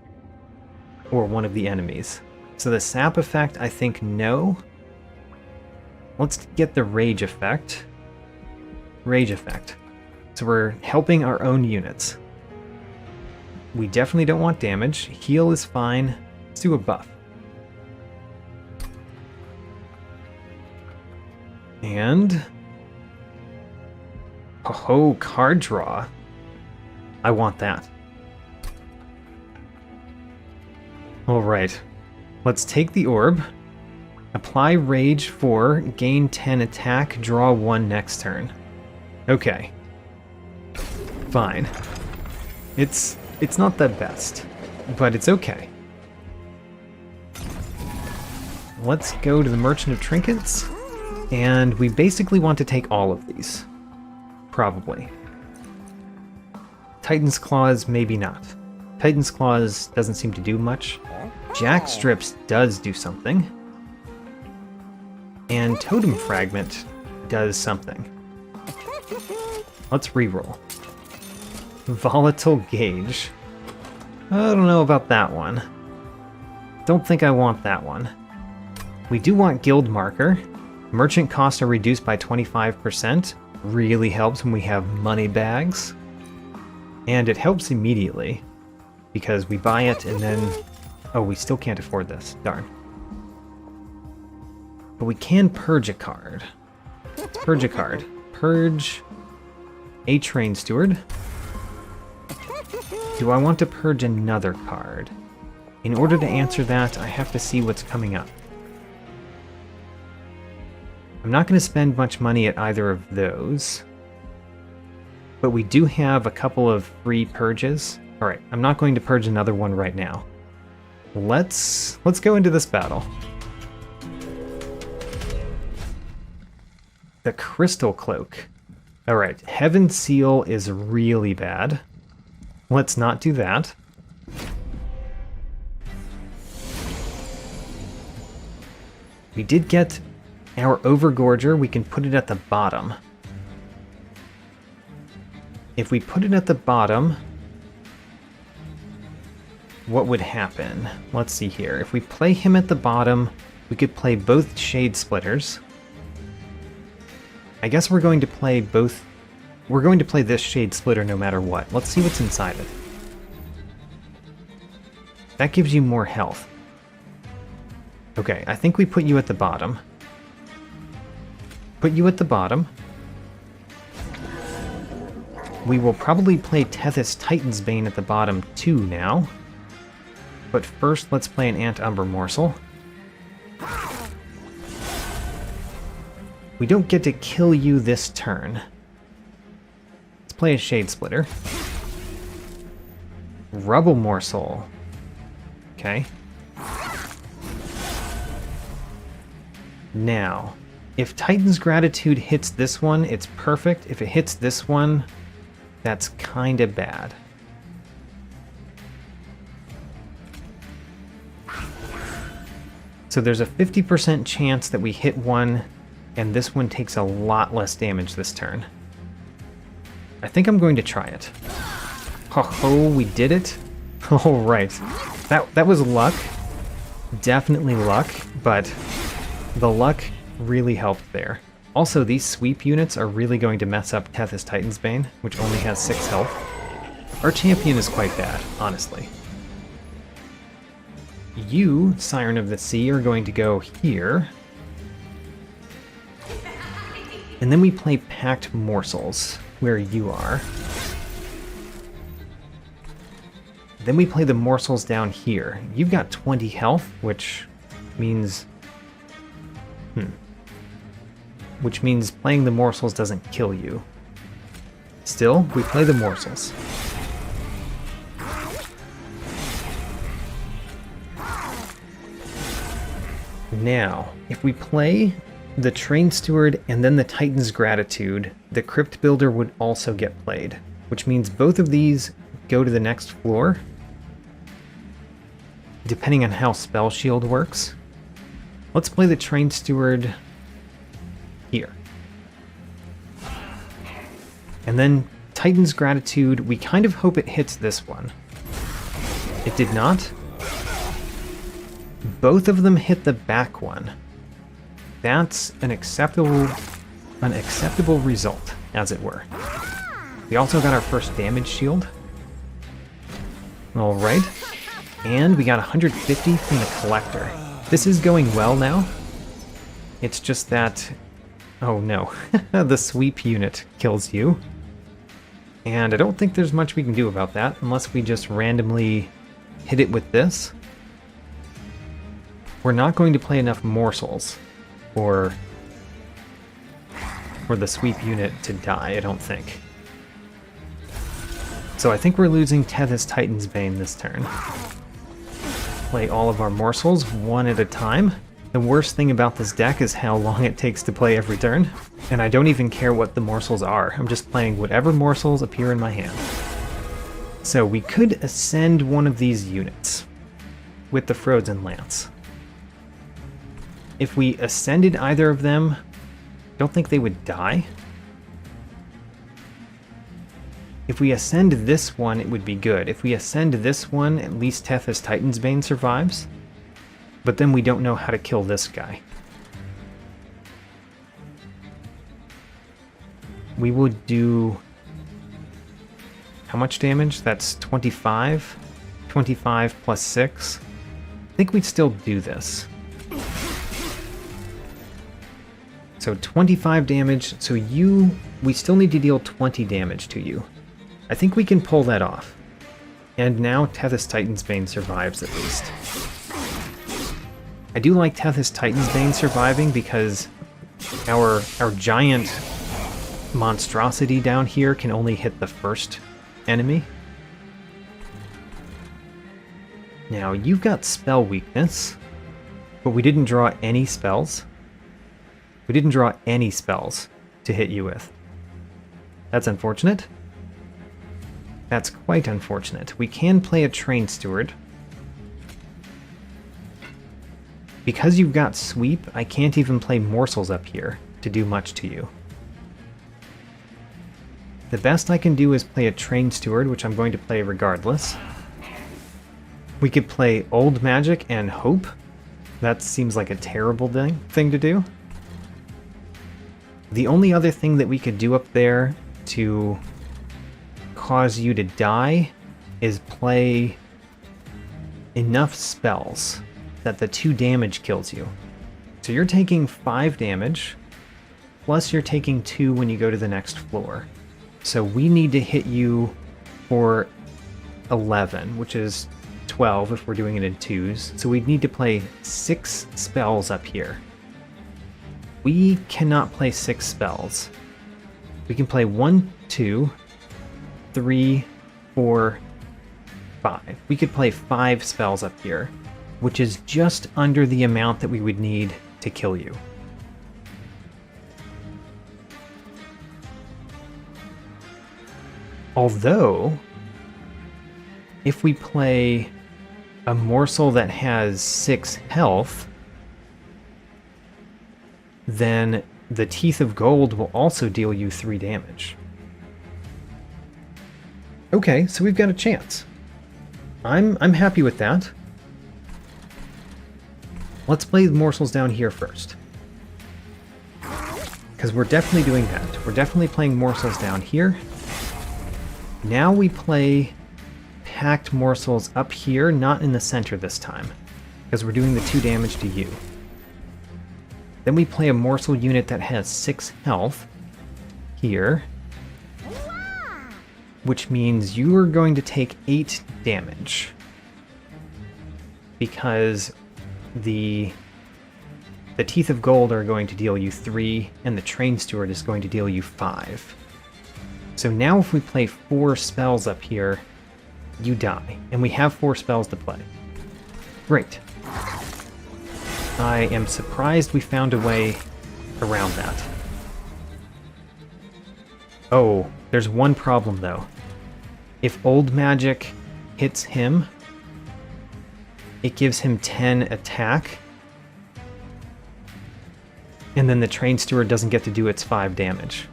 or one of the enemies. So the sap effect, I think no. Let's get the rage effect. Rage effect. So we're helping our own units. We definitely don't want damage. Heal is fine. Let's do a buff. And... oh, card draw. I want that. Alright. Let's take the orb. Apply Rage 4, gain 10 attack, draw 1 next turn. Okay. Fine. It's not the best, but it's okay. Let's go to the Merchant of Trinkets, and we basically want to take all of these. Probably. Titan's Claws, maybe not. Titan's Claws doesn't seem to do much. Jack Strips does do something. And Totem Fragment does something. Let's reroll. Volatile Gauge. I don't know about that one. Don't think I want that one. We do want Guild Marker. Merchant costs are reduced by 25%. Really helps when we have money bags. And it helps immediately, because we buy it and then... oh, we still can't afford this. Darn. But we can purge a card. Let's purge a card. Purge a Train Steward. Do I want to purge another card? In order to answer that, I have to see what's coming up. I'm not going to spend much money at either of those. But we do have a couple of free purges. Alright, I'm not going to purge another one right now. Let's go into this battle. The Crystal Cloak. Alright, Heaven Seal is really bad. Let's not do that. We did get our Overgorger. We can put it at the bottom. If we put it at the bottom, what would happen? Let's see here. If we play him at the bottom, we could play both Shade Splitters. I guess we're going to play both. We're going to play this Shade Splitter no matter what. Let's see what's inside it. That gives you more health. Okay, I think we put you at the bottom. Put you at the bottom. We will probably play Tethys Titan's Bane at the bottom too now. But first, let's play an Umbra Morsel. We don't get to kill you this turn. Let's play a Shade Splitter. Rubble Morsel. Okay. Now, if Titan's Gratitude hits this one, it's perfect. If it hits this one, that's kinda bad. So there's a 50% chance that we hit one, and this one takes a lot less damage this turn. I think I'm going to try it. Oh, we did it? Alright. That was luck. Definitely luck, but the luck really helped there. Also, these sweep units are really going to mess up Tethys Titan's Bane, which only has 6 health. Our champion is quite bad, honestly. You, Siren of the Sea, are going to go here. And then we play Packed Morsels, where you are. Then we play the Morsels down here. You've got 20 health, which means... which means playing the Morsels doesn't kill you. Still, we play the Morsels. Now, if we play the Train Steward and then the Titan's Gratitude, the Crypt Builder would also get played, which means both of these go to the next floor, depending on how Spell Shield works. Let's play the Train Steward here. And then Titan's Gratitude, we kind of hope it hits this one. It did not. Both of them hit the back one. That's an acceptable result, as it were. We also got our first damage shield. Alright. And we got 150 from the Collector. This is going well now. It's just that... oh no. The sweep unit kills you. And I don't think there's much we can do about that, unless we just randomly hit it with this. We're not going to play enough morsels for the sweep unit to die, I don't think. So I think we're losing Tethys Titan's Bane this turn. Play all of our morsels one at a time. The worst thing about this deck is how long it takes to play every turn, and I don't even care what the morsels are. I'm just playing whatever morsels appear in my hand. So we could ascend one of these units with the Frozen Lance. If we ascended either of them, I don't think they would die. If we ascend this one, it would be good. If we ascend this one, at least Tethys Titan's Bane survives. But then we don't know how to kill this guy. We would do... how much damage? That's 25? 25 plus 6? I think we'd still do this. So 25 damage, so we still need to deal 20 damage to you. I think we can pull that off. And now Tethys Titan's Bane survives at least. I do like Tethys Titan's Bane surviving because our giant monstrosity down here can only hit the first enemy. Now, you've got spell weakness, but we didn't draw any spells. We didn't draw any spells to hit you with. That's unfortunate. That's quite unfortunate. We can play a Train Steward. Because you've got Sweep, I can't even play Morsels up here to do much to you. The best I can do is play a Train Steward, which I'm going to play regardless. We could play Old Magic and Hope. That seems like a terrible thing to do. The only other thing that we could do up there to cause you to die is play enough spells that the 2 damage kills you. So you're taking 5 damage, plus you're taking 2 when you go to the next floor. So we need to hit you for 11, which is 12 if we're doing it in 2s. So we'd need to play 6 spells up here. We cannot play 6 spells. We can play 1, 2, 3, 4, 5. We could play 5 spells up here, which is just under the amount that we would need to kill you. Although, if we play a morsel that has 6 health, then the Teeth of Gold will also deal you 3 damage. Okay, so we've got a chance. I'm happy with that. Let's play the morsels down here first. Because we're definitely doing that. We're definitely playing morsels down here. Now we play packed morsels up here, not in the center this time. Because we're doing the 2 damage to you. Then we play a morsel unit that has 6 health here. Which means you are going to take 8 damage. Because the Teeth of Gold are going to deal you 3, and the Train Steward is going to deal you 5. So now if we play 4 spells up here, you die. And we have 4 spells to play. Great. I am surprised we found a way around that. Oh, there's one problem though. If Old Magic hits him, it gives him 10 attack, and then the Train Steward doesn't get to do its 5 damage.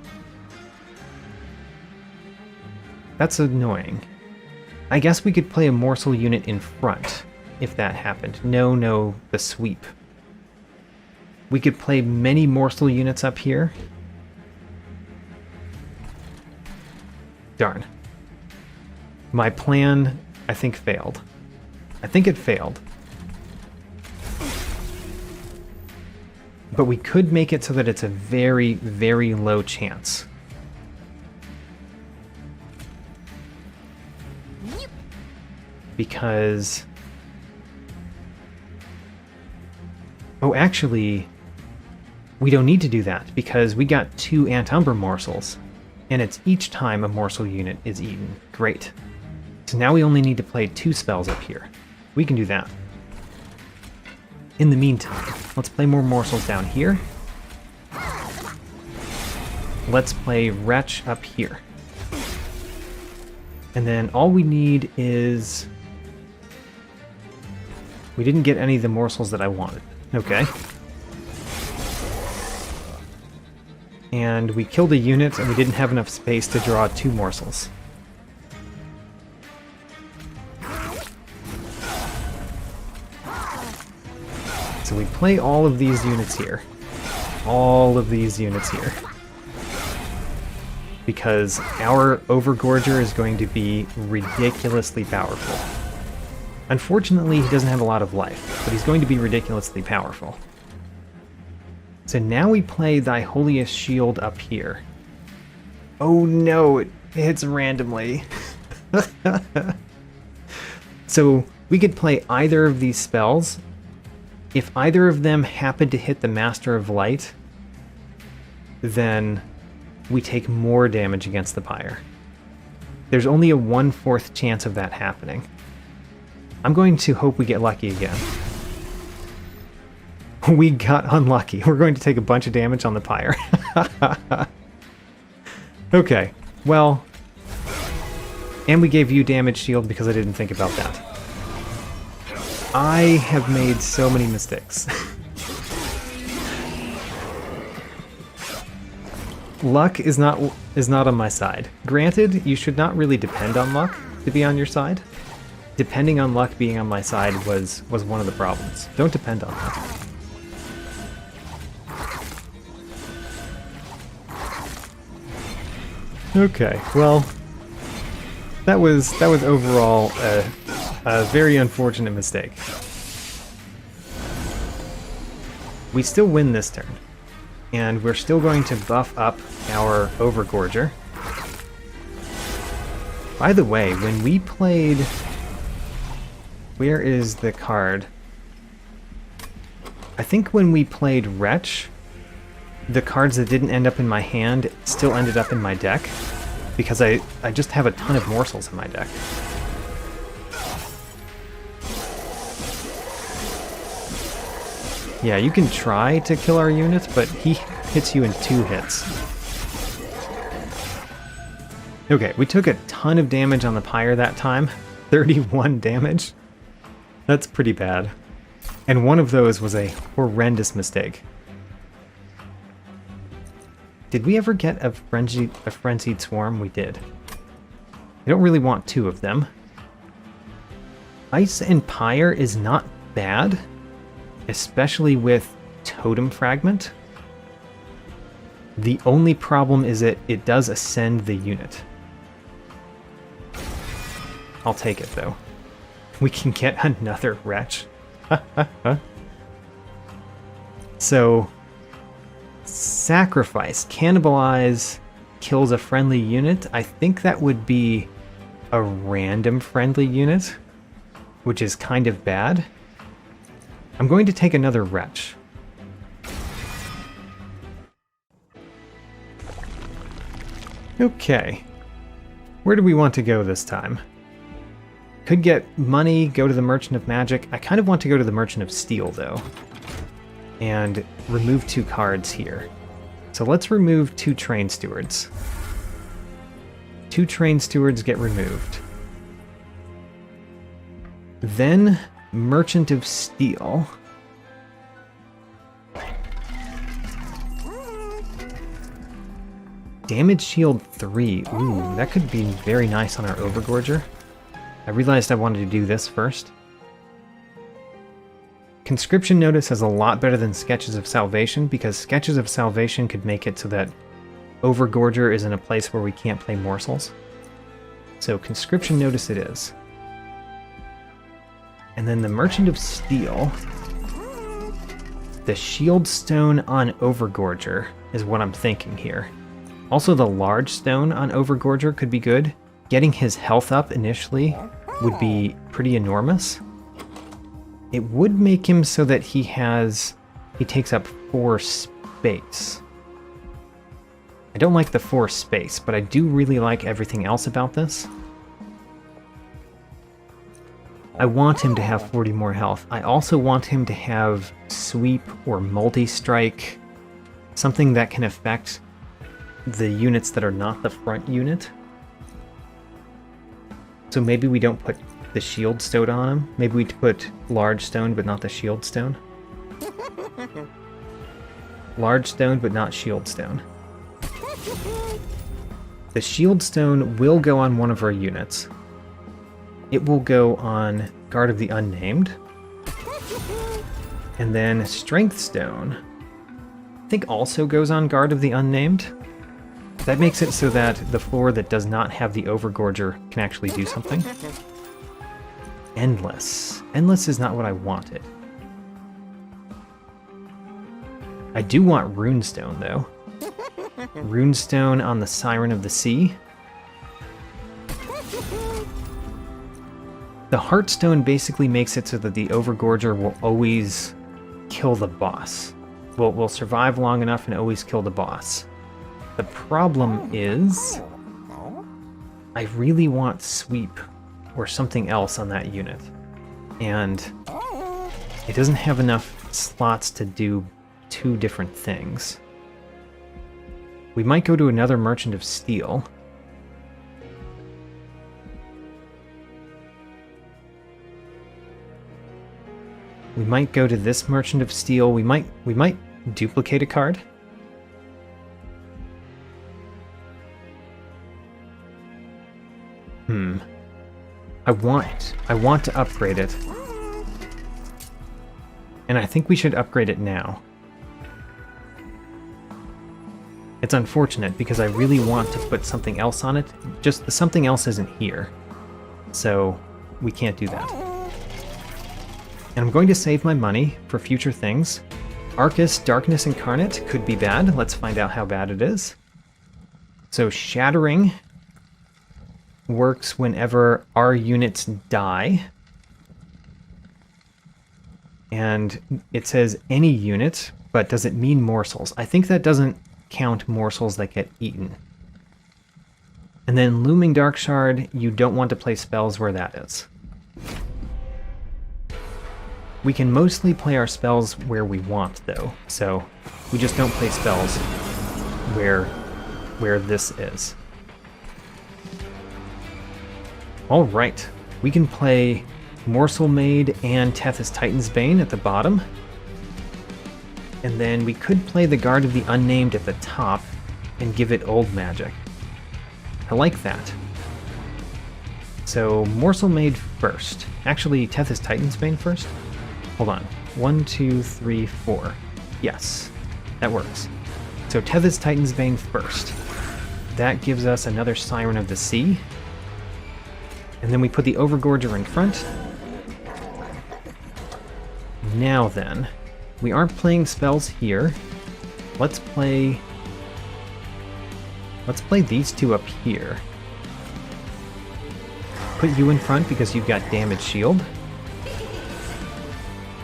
That's annoying. I guess we could play a morsel unit in front, if that happened. No, the sweep. We could play many morsel units up here. Darn. My plan I think failed. I think it failed. But we could make it so that it's a very, very low chance. Because... oh, actually, we don't need to do that, because we got 2 Umbra morsels, and it's each time a morsel unit is eaten. Great. So now we only need to play 2 spells up here. We can do that. In the meantime, let's play more morsels down here. Let's play Wretch up here. And then all we need is... we didn't get any of the morsels that I wanted. Okay. And we killed a unit, and we didn't have enough space to draw 2 morsels. So we play all of these units here. All of these units here. Because our Overgorger is going to be ridiculously powerful. Unfortunately, he doesn't have a lot of life, but he's going to be ridiculously powerful. So now we play Thy Holiest Shield up here. Oh no, it hits randomly. So we could play either of these spells. If either of them happen to hit the Master of Light, then we take more damage against the Pyre. There's only a 1/4 chance of that happening. I'm going to hope we get lucky again. We got unlucky. We're going to take a bunch of damage on the Pyre. Okay, well... and we gave you damage shield because I didn't think about that. I have made so many mistakes. Luck is not on my side. Granted, you should not really depend on luck to be on your side. Depending on luck being on my side was one of the problems. Don't depend on that. Okay, well, that was overall a very unfortunate mistake. We still win this turn, and we're still going to buff up our Overgorger. By the way, when we played... where is the card? I think when we played Wretch, the cards that didn't end up in my hand still ended up in my deck, because I just have a ton of morsels in my deck. Yeah, you can try to kill our units, but he hits you in 2 hits. Okay, we took a ton of damage on the Pyre that time. 31 damage. That's pretty bad. And one of those was a horrendous mistake. Did we ever get a frenzied swarm? We did. I don't really want 2 of them. Ice and Pyre is not bad, especially with Totem Fragment. The only problem is that it does ascend the unit. I'll take it, though. We can get another Wretch. So, Sacrifice. Cannibalize kills a friendly unit. I think that would be a random friendly unit, which is kind of bad. I'm going to take another Wretch. Okay. Where do we want to go this time? Could get money, go to the Merchant of Magic. I kind of want to go to the Merchant of Steel, though. And remove 2 cards here. So let's remove 2 Train Stewards. 2 Train Stewards get removed. Then Merchant of Steel. Damage shield 3. Ooh, that could be very nice on our Overgorger. I realized I wanted to do this first. Conscription Notice is a lot better than Sketches of Salvation, because Sketches of Salvation could make it so that Overgorger is in a place where we can't play morsels. So Conscription Notice it is. And then the Merchant of Steel. The Shield Stone on Overgorger is what I'm thinking here. Also, the Large Stone on Overgorger could be good. Getting his health up initially would be pretty enormous. It would make him so that he takes up 4 space. I don't like the 4 space, but I do really like everything else about this. I want him to have 40 more health. I also want him to have sweep or multi-strike, something that can affect the units that are not the front unit. So maybe we don't put the shield stone on him. Maybe we put large stone but not the shield stone. Large stone but not shield stone. The shield stone will go on one of our units. It will go on Guard of the Unnamed. And then Strength Stone, I think also goes on Guard of the Unnamed. That makes it so that the floor that does not have the Overgorger can actually do something. Endless. Endless is not what I wanted. I do want Runestone, though. Runestone on the Siren of the Sea. The Heartstone basically makes it so that the Overgorger will always kill the boss. Will survive long enough and always kill the boss. The problem is, I really want Sweep or something else on that unit. And it doesn't have enough slots to do 2 different things. We might go to another Merchant of Steel. We might go to this Merchant of Steel. We might duplicate a card. I want to upgrade it. And I think we should upgrade it now. It's unfortunate because I really want to put something else on it. Just the something else isn't here. So we can't do that. And I'm going to save my money for future things. Archus Darkness Incarnate could be bad. Let's find out how bad it is. So Shattering works whenever our units die. And it says any unit, but does it mean morsels? I think that doesn't count morsels that get eaten. And then Looming Darkshard, you don't want to play spells where that is. We can mostly play our spells where we want, though, so we just don't play spells where this is. Alright, we can play Morsel Maid and Tethys Titan's Bane at the bottom. And then we could play the Guard of the Unnamed at the top and give it old magic. I like that. So Morsel Maid first. Actually, Tethys Titan's Bane first? Hold on. 1, 2, 3, 4. Yes, that works. So Tethys Titan's Bane first. That gives us another Siren of the Sea. And then we put the Overgorger in front. Now then, we aren't playing spells here. Let's play these 2 up here. Put you in front because you've got damage shield.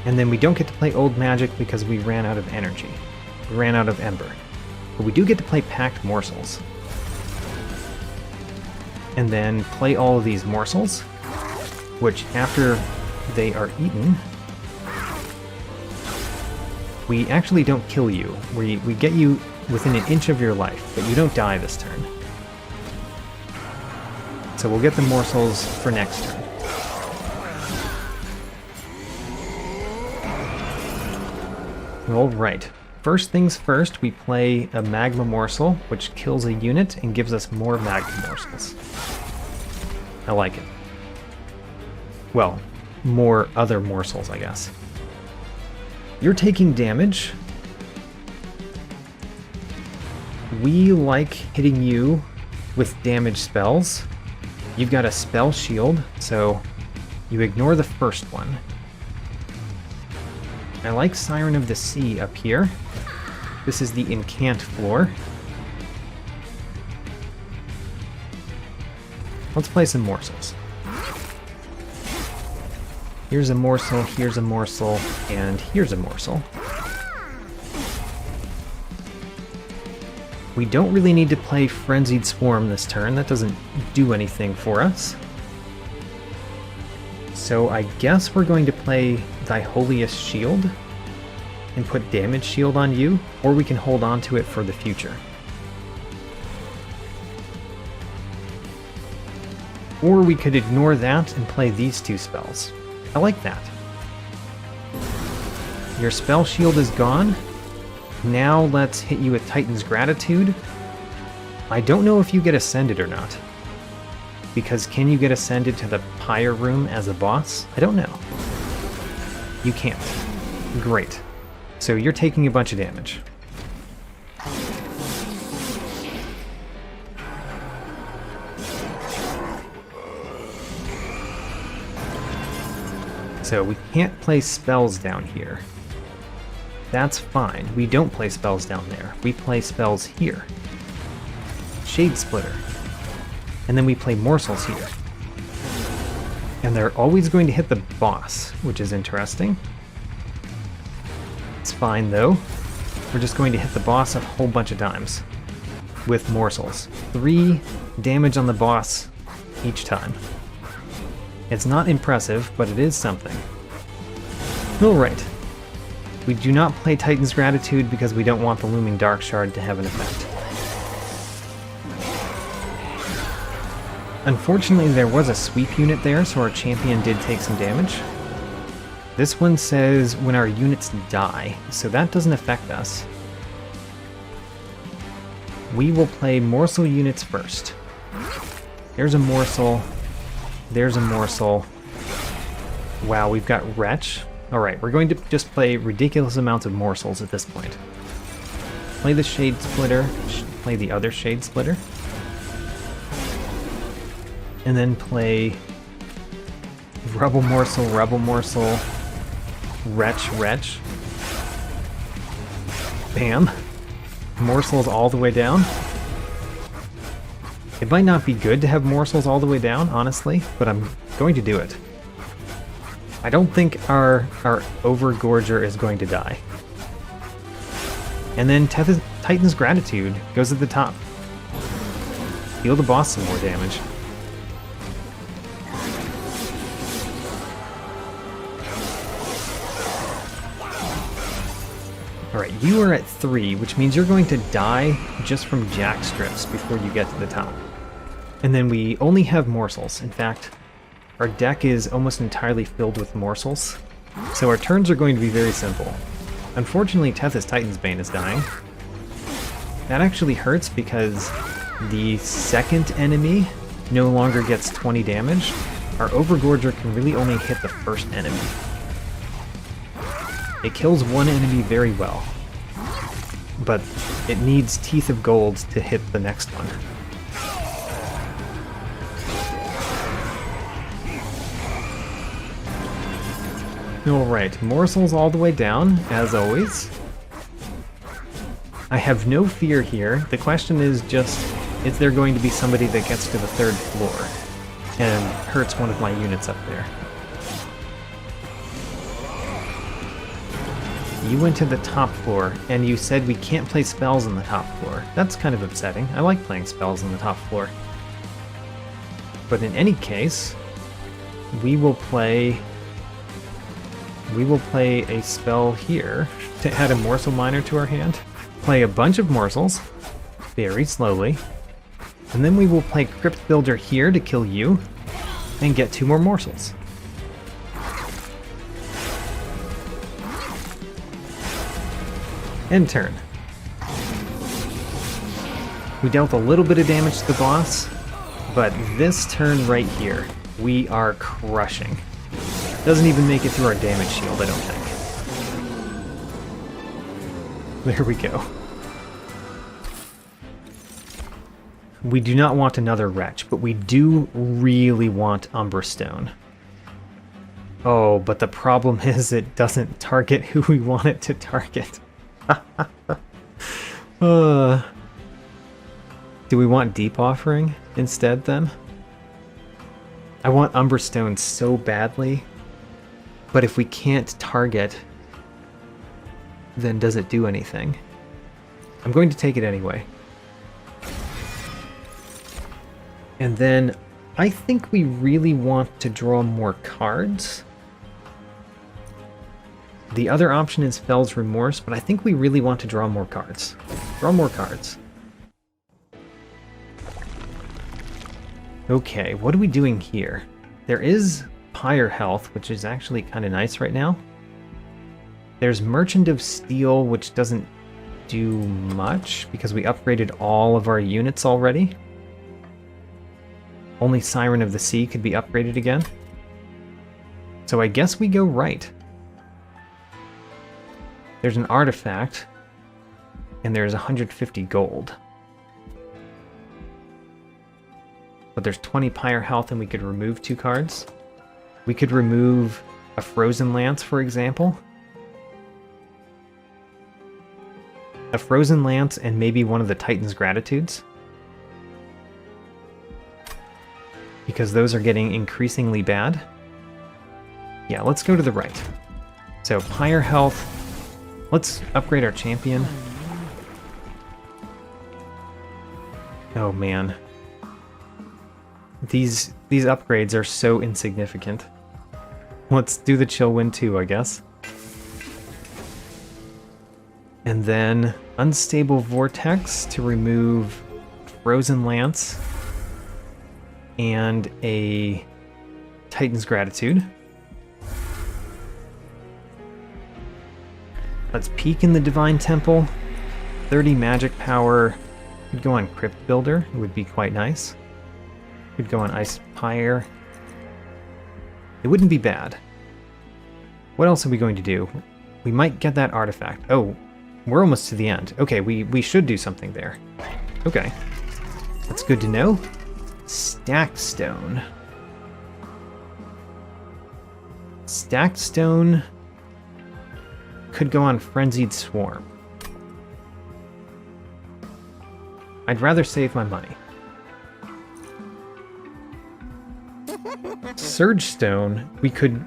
And then we don't get to play old magic because we ran out of energy. We ran out of ember. But we do get to play packed morsels. And then play all of these morsels, which after they are eaten, we actually don't kill you. We get you within an inch of your life, but you don't die this turn. So we'll get the morsels for next turn. Alright, first things first, we play a Magma Morsel, which kills a unit and gives us more Magma Morsels. I like it. Well, more other morsels, I guess. You're taking damage. We like hitting you with damage spells. You've got a spell shield, so You ignore the first one. I like Siren of the Sea up here. This is the Incant floor. Let's play some morsels. Here's a morsel, here's a morsel, and here's a morsel. We don't really need to play Frenzied Swarm this turn. That doesn't do anything for us. So I guess we're going to play Thy Holiest Shield and put Damage Shield on you, or we can hold on to it for the future. Or we could ignore that and play these two spells. I like that. Your spell shield is gone. Now let's hit you with Titan's Gratitude. I don't know if you get Ascended or not. Because can you get Ascended to the Pyre Room as a boss? I don't know. You can't. Great. So you're taking a bunch of damage. So we can't play spells down here. That's fine. We don't play spells down there. We play spells here. Shade Splitter. And then we play morsels here. And they're always going to hit the boss, which is interesting. It's fine though. We're just going to hit the boss a whole bunch of times with morsels. 3 damage on the boss each time. It's not impressive, but it is something. Alright. We do not play Titan's Gratitude because we don't want the Looming Dark Shard to have an effect. Unfortunately, there was a sweep unit there, so our champion did take some damage. This one says when our units die, so that doesn't affect us. We will play morsel units first. There's a morsel. There's a morsel. Wow, we've got Wretch. Alright, we're going to just play ridiculous amounts of morsels at this point. Play the Shade Splitter, play the other Shade Splitter. And then play Rebel Morsel, Wretch, Wretch. Bam. Morsels all the way down. It might not be good to have morsels all the way down, honestly, but I'm going to do it. I don't think our Overgorger is going to die. And then Titan's Gratitude goes at the top. Deal the boss some more damage. Alright, you are at 3, which means you're going to die just from jack strips before you get to the top. And then we only have morsels. In fact, our deck is almost entirely filled with morsels, so our turns are going to be very simple. Unfortunately, Tethys Titansbane is dying. That actually hurts because the second enemy no longer gets 20 damage. Our Overgorger can really only hit the first enemy. It kills one enemy very well, but it needs Teeth of Gold to hit the next one. Alright, morsels all the way down, as always. I have no fear here. The question is just, is there going to be somebody that gets to the 3rd floor and hurts one of my units up there? You went to the top floor, and you said we can't play spells on the top floor. That's kind of upsetting. I like playing spells on the top floor. But in any case, we will play a spell here to add a Morsel Miner to our hand. Play a bunch of morsels, very slowly, and then we will play Crypt Builder here to kill you, and get 2 more morsels. End turn. We dealt a little bit of damage to the boss, but this turn right here, we are crushing. Doesn't even make it through our damage shield, I don't think. There we go. We do not want another Wretch, but we do really want Umbra Stone. Oh, but the problem is it doesn't target who we want it to target. Do we want Deep Offering instead, then? I want Umbra Stone so badly, but if we can't target, then does it do anything? I'm going to take it anyway. And then I think we really want to draw more cards. The other option is Fell's Remorse, but I think we really want to draw more cards. Draw more cards. Okay, what are we doing here? There is Pyre Health, which is actually kind of nice right now. There's Merchant of Steel, which doesn't do much because we upgraded all of our units already. Only Siren of the Sea could be upgraded again. So I guess we go right. There's an artifact, and there's 150 gold. But there's 20 Pyre Health, and we could remove 2 cards. We could remove a Frozen Lance, for example. A Frozen Lance and maybe one of the Titan's Gratitudes. Because those are getting increasingly bad. Yeah, let's go to the right. So, Pyre Health. Let's upgrade our champion. Oh man. These upgrades are so insignificant. Let's do the Chill Wind 2, I guess. And then Unstable Vortex to remove Frozen Lance and a Titan's Gratitude. Let's peek in the Divine Temple. 30 magic power. Could go on Crypt Builder. It would be quite nice. Could go on Ice Pyre. It wouldn't be bad. What else are we going to do? We might get that artifact. Oh, we're almost to the end. Okay, we should do something there. Okay. That's good to know. Stacked Stone. Stacked Stone could go on Frenzied Swarm. I'd rather save my money. Surge Stone, we could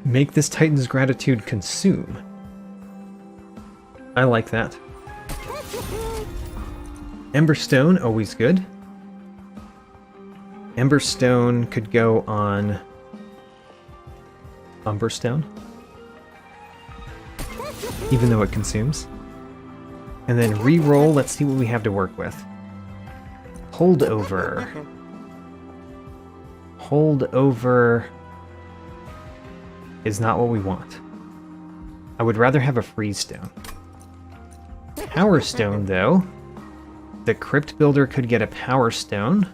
make this Titan's Gratitude consume. I like that. Ember Stone, always good. Ember Stone could go on Umbra Stone, even though it consumes. And then re-roll, let's see what we have to work with. Holdover. Holdover is not what we want. I would rather have a Freeze Stone. Power Stone, though. The Crypt Builder could get a Power Stone.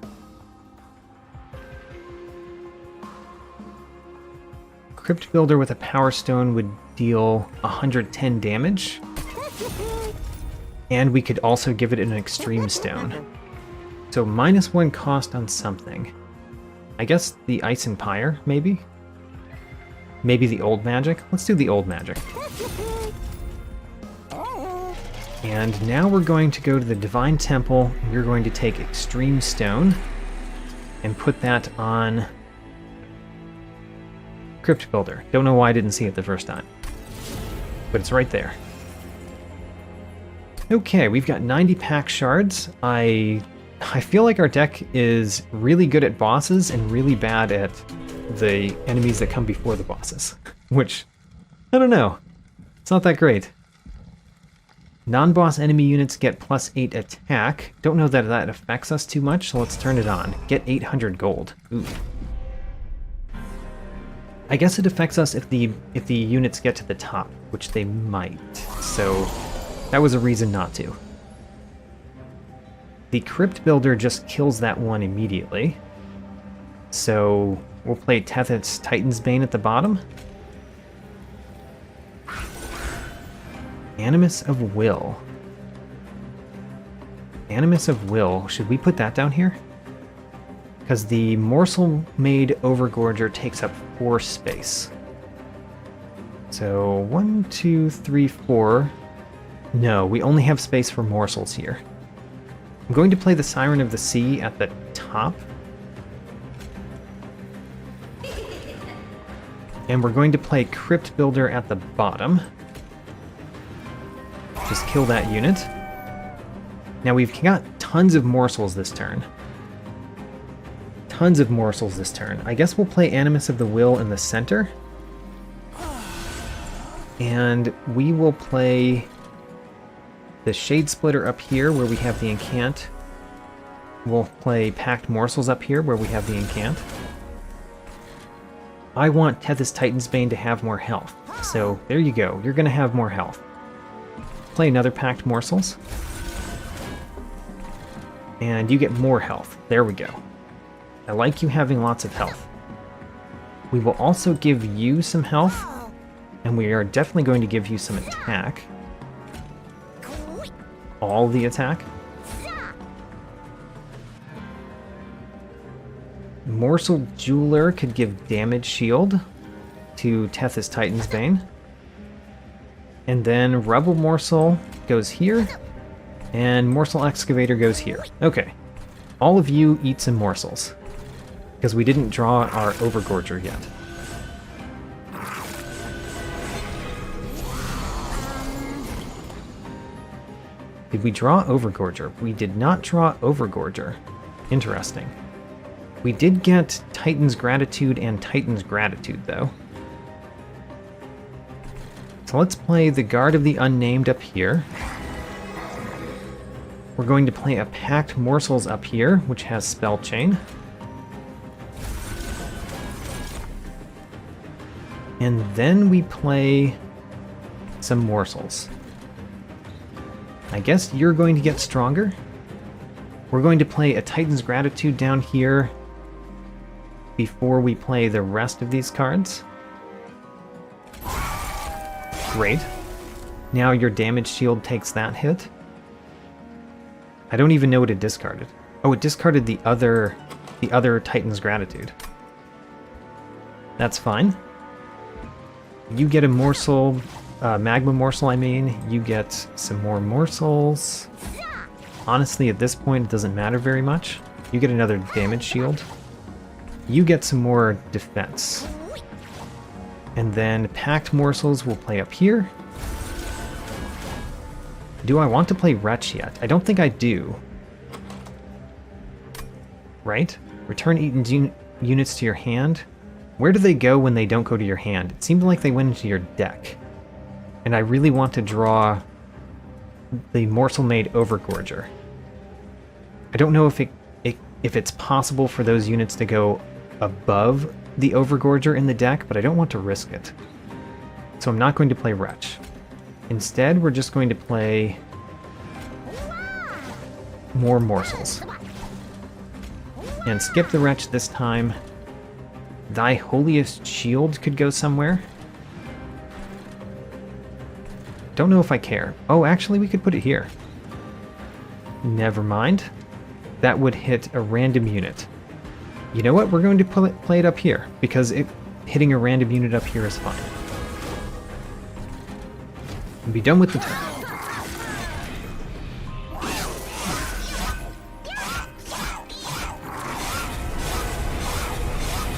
Crypt Builder with a Power Stone would deal 110 damage. And we could also give it an Extreme Stone. So -1 cost on something. I guess the Ice and Pyre, maybe? Maybe the Old Magic? Let's do the Old Magic. And now we're going to go to the Divine Temple. We're going to take Extreme Stone and put that on Crypt Builder. Don't know why I didn't see it the first time. But it's right there. Okay, we've got 90 pack shards. I feel like our deck is really good at bosses and really bad at the enemies that come before the bosses. Which, I don't know. It's not that great. Non-boss enemy units get +8 attack. Don't know that that affects us too much, so let's turn it on. Get 800 gold. Ooh. I guess it affects us if the units get to the top, which they might. So that was a reason not to. The Crypt Builder just kills that one immediately. So we'll play Tethys Titan's Bane at the bottom. Animus of Will. Animus of Will. Should we put that down here? Because the Morsel Made Overgorger takes up 4 space. So 1, 2, 3, 4. No, we only have space for morsels here. I'm going to play the Siren of the Sea at the top. And we're going to play Crypt Builder at the bottom. Just kill that unit. Now we've got tons of morsels this turn. Tons of morsels this turn. I guess we'll play Animus of the Will in the center. And we will play the Shade Splitter up here where we have the Incant. We'll play Packed Morsels up here where we have the Incant. I want Tethys Titan's Bane to have more health. So there you go, you're going to have more health. Play another Packed Morsels. And you get more health. There we go. I like you having lots of health. We will also give you some health. And we are definitely going to give you some attack. All the attack. Morsel Jeweler could give damage shield to Tethys Titan's Bane. And then Rebel Morsel goes here. And Morsel Excavator goes here. Okay. All of you eat some morsels. Because we didn't draw our Overgorger yet. Did we draw Overgorger? We did not draw Overgorger. Interesting. We did get Titan's Gratitude and Titan's Gratitude, though. So let's play the Guard of the Unnamed up here. We're going to play a Packed Morsels up here, which has Spell Chain. And then we play some morsels. I guess you're going to get stronger. We're going to play a Titan's Gratitude down here before we play the rest of these cards. Great. Now your damage shield takes that hit. I don't even know what it discarded. Oh, it discarded the other Titan's Gratitude. That's fine. You get a morsel, magma morsel, I mean. You get some more morsels. Honestly, at this point, it doesn't matter very much. You get another damage shield. You get some more defense. And then Packed Morsels will play up here. Do I want to play Wretch yet? I don't think I do. Right? Return eaten units to your hand. Where do they go when they don't go to your hand? It seemed like they went into your deck. And I really want to draw the Morsel Made Overgorger. I don't know if it's possible for those units to go above the Overgorger in the deck, but I don't want to risk it. So I'm not going to play Wretch. Instead, we're just going to play more morsels. And skip the Wretch this time. Thy Holiest Shield could go somewhere. Don't know if I care. Oh, actually, we could put it here. Never mind. That would hit a random unit. You know what? We're going to play it up here, because hitting a random unit up here is fine. And be done with the turn.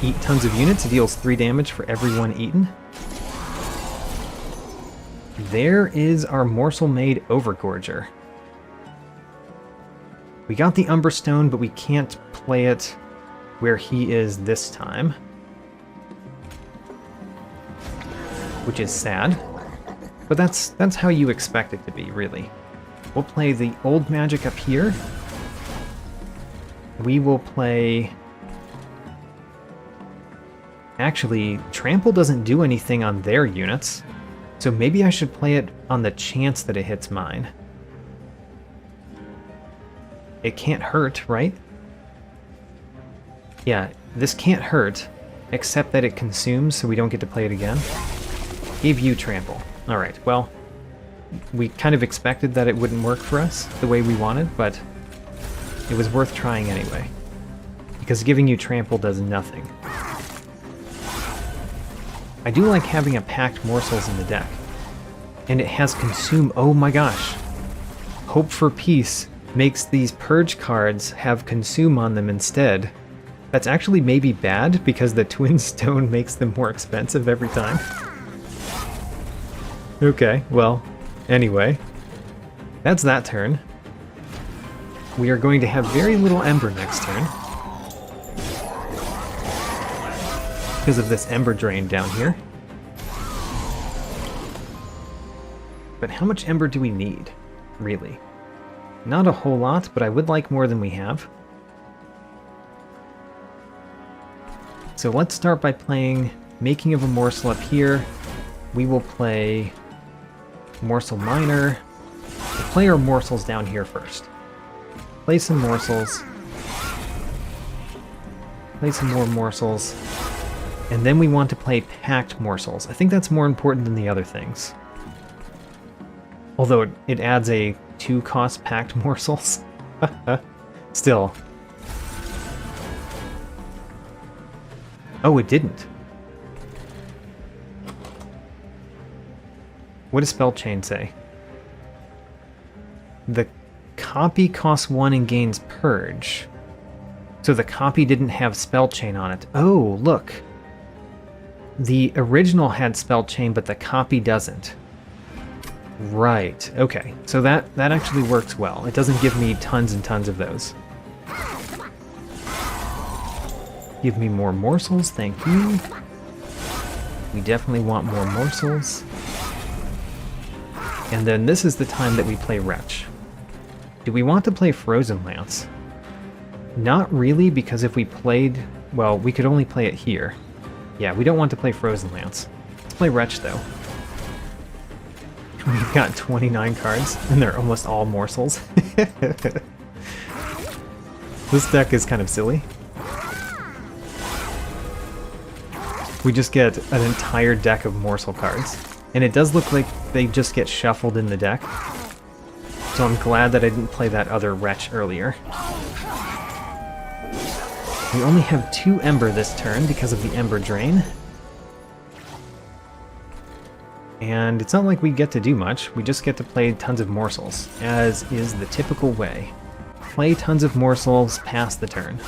Eat tons of units, deals 3 damage for every one eaten. There is our Morsel Made Overgorger. We got the Umbra Stone, but we can't play it where he is this time. Which is sad. But that's how you expect it to be, really. We'll play the Old Magic up here. We will play... Actually, Trample doesn't do anything on their units, so maybe I should play it on the chance that it hits mine. It can't hurt, right? Yeah, this can't hurt, except that it consumes, so we don't get to play it again. Gave you Trample. Alright, well, we kind of expected that it wouldn't work for us the way we wanted, but it was worth trying anyway. Because giving you Trample does nothing. I do like having a packed morsels in the deck. And it has consume. Oh my gosh. Hope for Peace makes these purge cards have consume on them instead. That's actually maybe bad because the twin stone makes them more expensive every time. Okay, well, anyway. That's that turn. We are going to have very little Ember next turn. Because of this Ember drain down here. But how much Ember do we need, really? Not a whole lot, but I would like more than we have. So let's start by playing Making of a Morsel up here. We will play Morsel Minor. We'll play our morsels down here first. Play some morsels. Play some more morsels. And then we want to play packed morsels. I think that's more important than the other things. Although it adds a 2-cost packed morsels. Still. Oh, it didn't. What does Spell Chain say? The copy costs 1 and gains Purge. So the copy didn't have Spell Chain on it. Oh, look. The original had Spell Chain, but the copy doesn't. Right, okay. So that actually works well. It doesn't give me tons and tons of those. Give me more morsels, thank you. We definitely want more morsels. And then this is the time that we play Wretch. Do we want to play Frozen Lance? Not really, because if we played... Well, we could only play it here. Yeah, we don't want to play Frozen Lance. Let's play Wretch, though. We've got 29 cards, and they're almost all morsels. This deck is kind of silly. We just get an entire deck of morsel cards. And it does look like they just get shuffled in the deck. So I'm glad that I didn't play that other Wretch earlier. We only have 2 Ember this turn because of the Ember Drain. And it's not like we get to do much, we just get to play tons of morsels, as is the typical way. Play tons of morsels, pass the turn.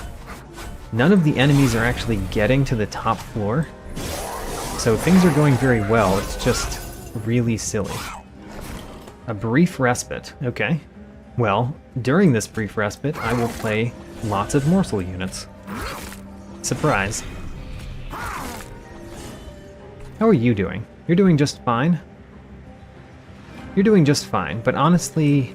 None of the enemies are actually getting to the top floor, so things are going very well, it's just really silly. A brief respite, okay. Well, during this brief respite, I will play lots of morsel units. Surprise. How are you doing? You're doing just fine? You're doing just fine, but honestly,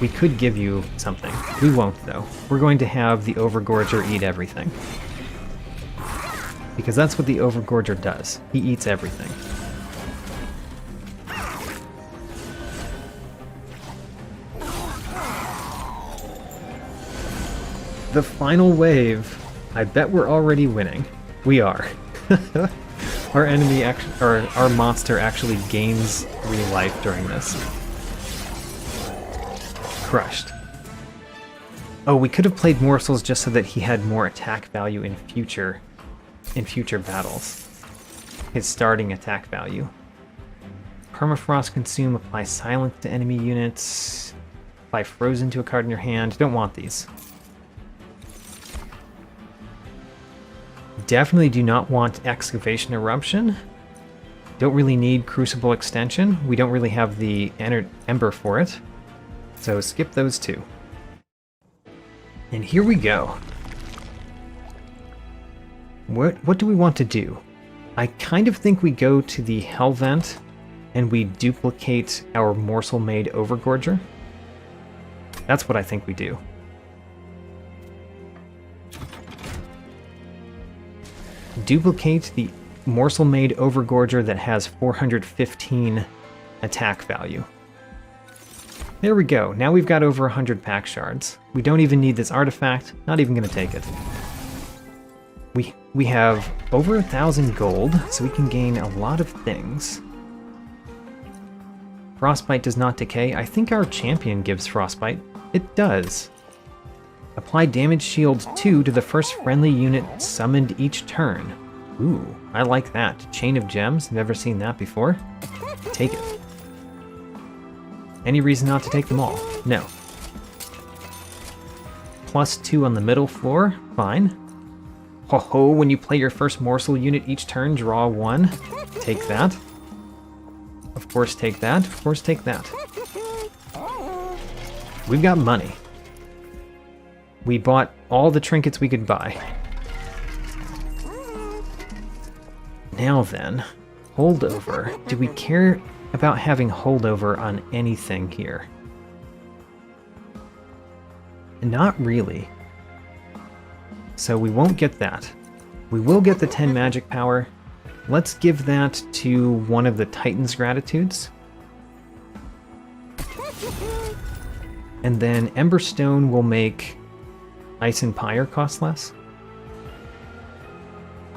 we could give you something. We won't, though. We're going to have the Overgorger eat everything. Because that's what the Overgorger does. He eats everything. The final wave. I bet we're already winning. We are. Our enemy, or our monster, actually gains 3 life during this. Crushed. Oh, we could have played morsels just so that he had more attack value in future battles. His starting attack value. Permafrost Consume, apply silence to enemy units. Apply frozen to a card in your hand. Don't want these. Definitely do not want Excavation Eruption. Don't really need Crucible Extension. We don't really have the Ember for it. So skip those 2. And here we go. What do we want to do? I kind of think we go to the Hellvent and we duplicate our Morsel-made Overgorger. That's what I think we do. Duplicate the Morsel-made Overgorger that has 415 attack value. There we go. Now we've got over 100 pack shards. We don't even need this artifact. Not even going to take it. We have over 1,000 gold, so we can gain a lot of things. Frostbite does not decay. I think our champion gives Frostbite. It does. Apply damage shield 2 to the first friendly unit summoned each turn. Ooh, I like that. Chain of Gems, never seen that before. Take it. Any reason not to take them all? No. +2 on the middle floor, fine. Ho ho, when you play your first morsel unit each turn, draw 1. Take that. Of course take that, of course take that. We've got money. We bought all the trinkets we could buy. Now then, holdover. Do we care about having holdover on anything here? Not really. So we won't get that. We will get the 10 magic power. Let's give that to one of the Titan's Gratitudes. And then Emberstone will make Ice and Pyre cost less.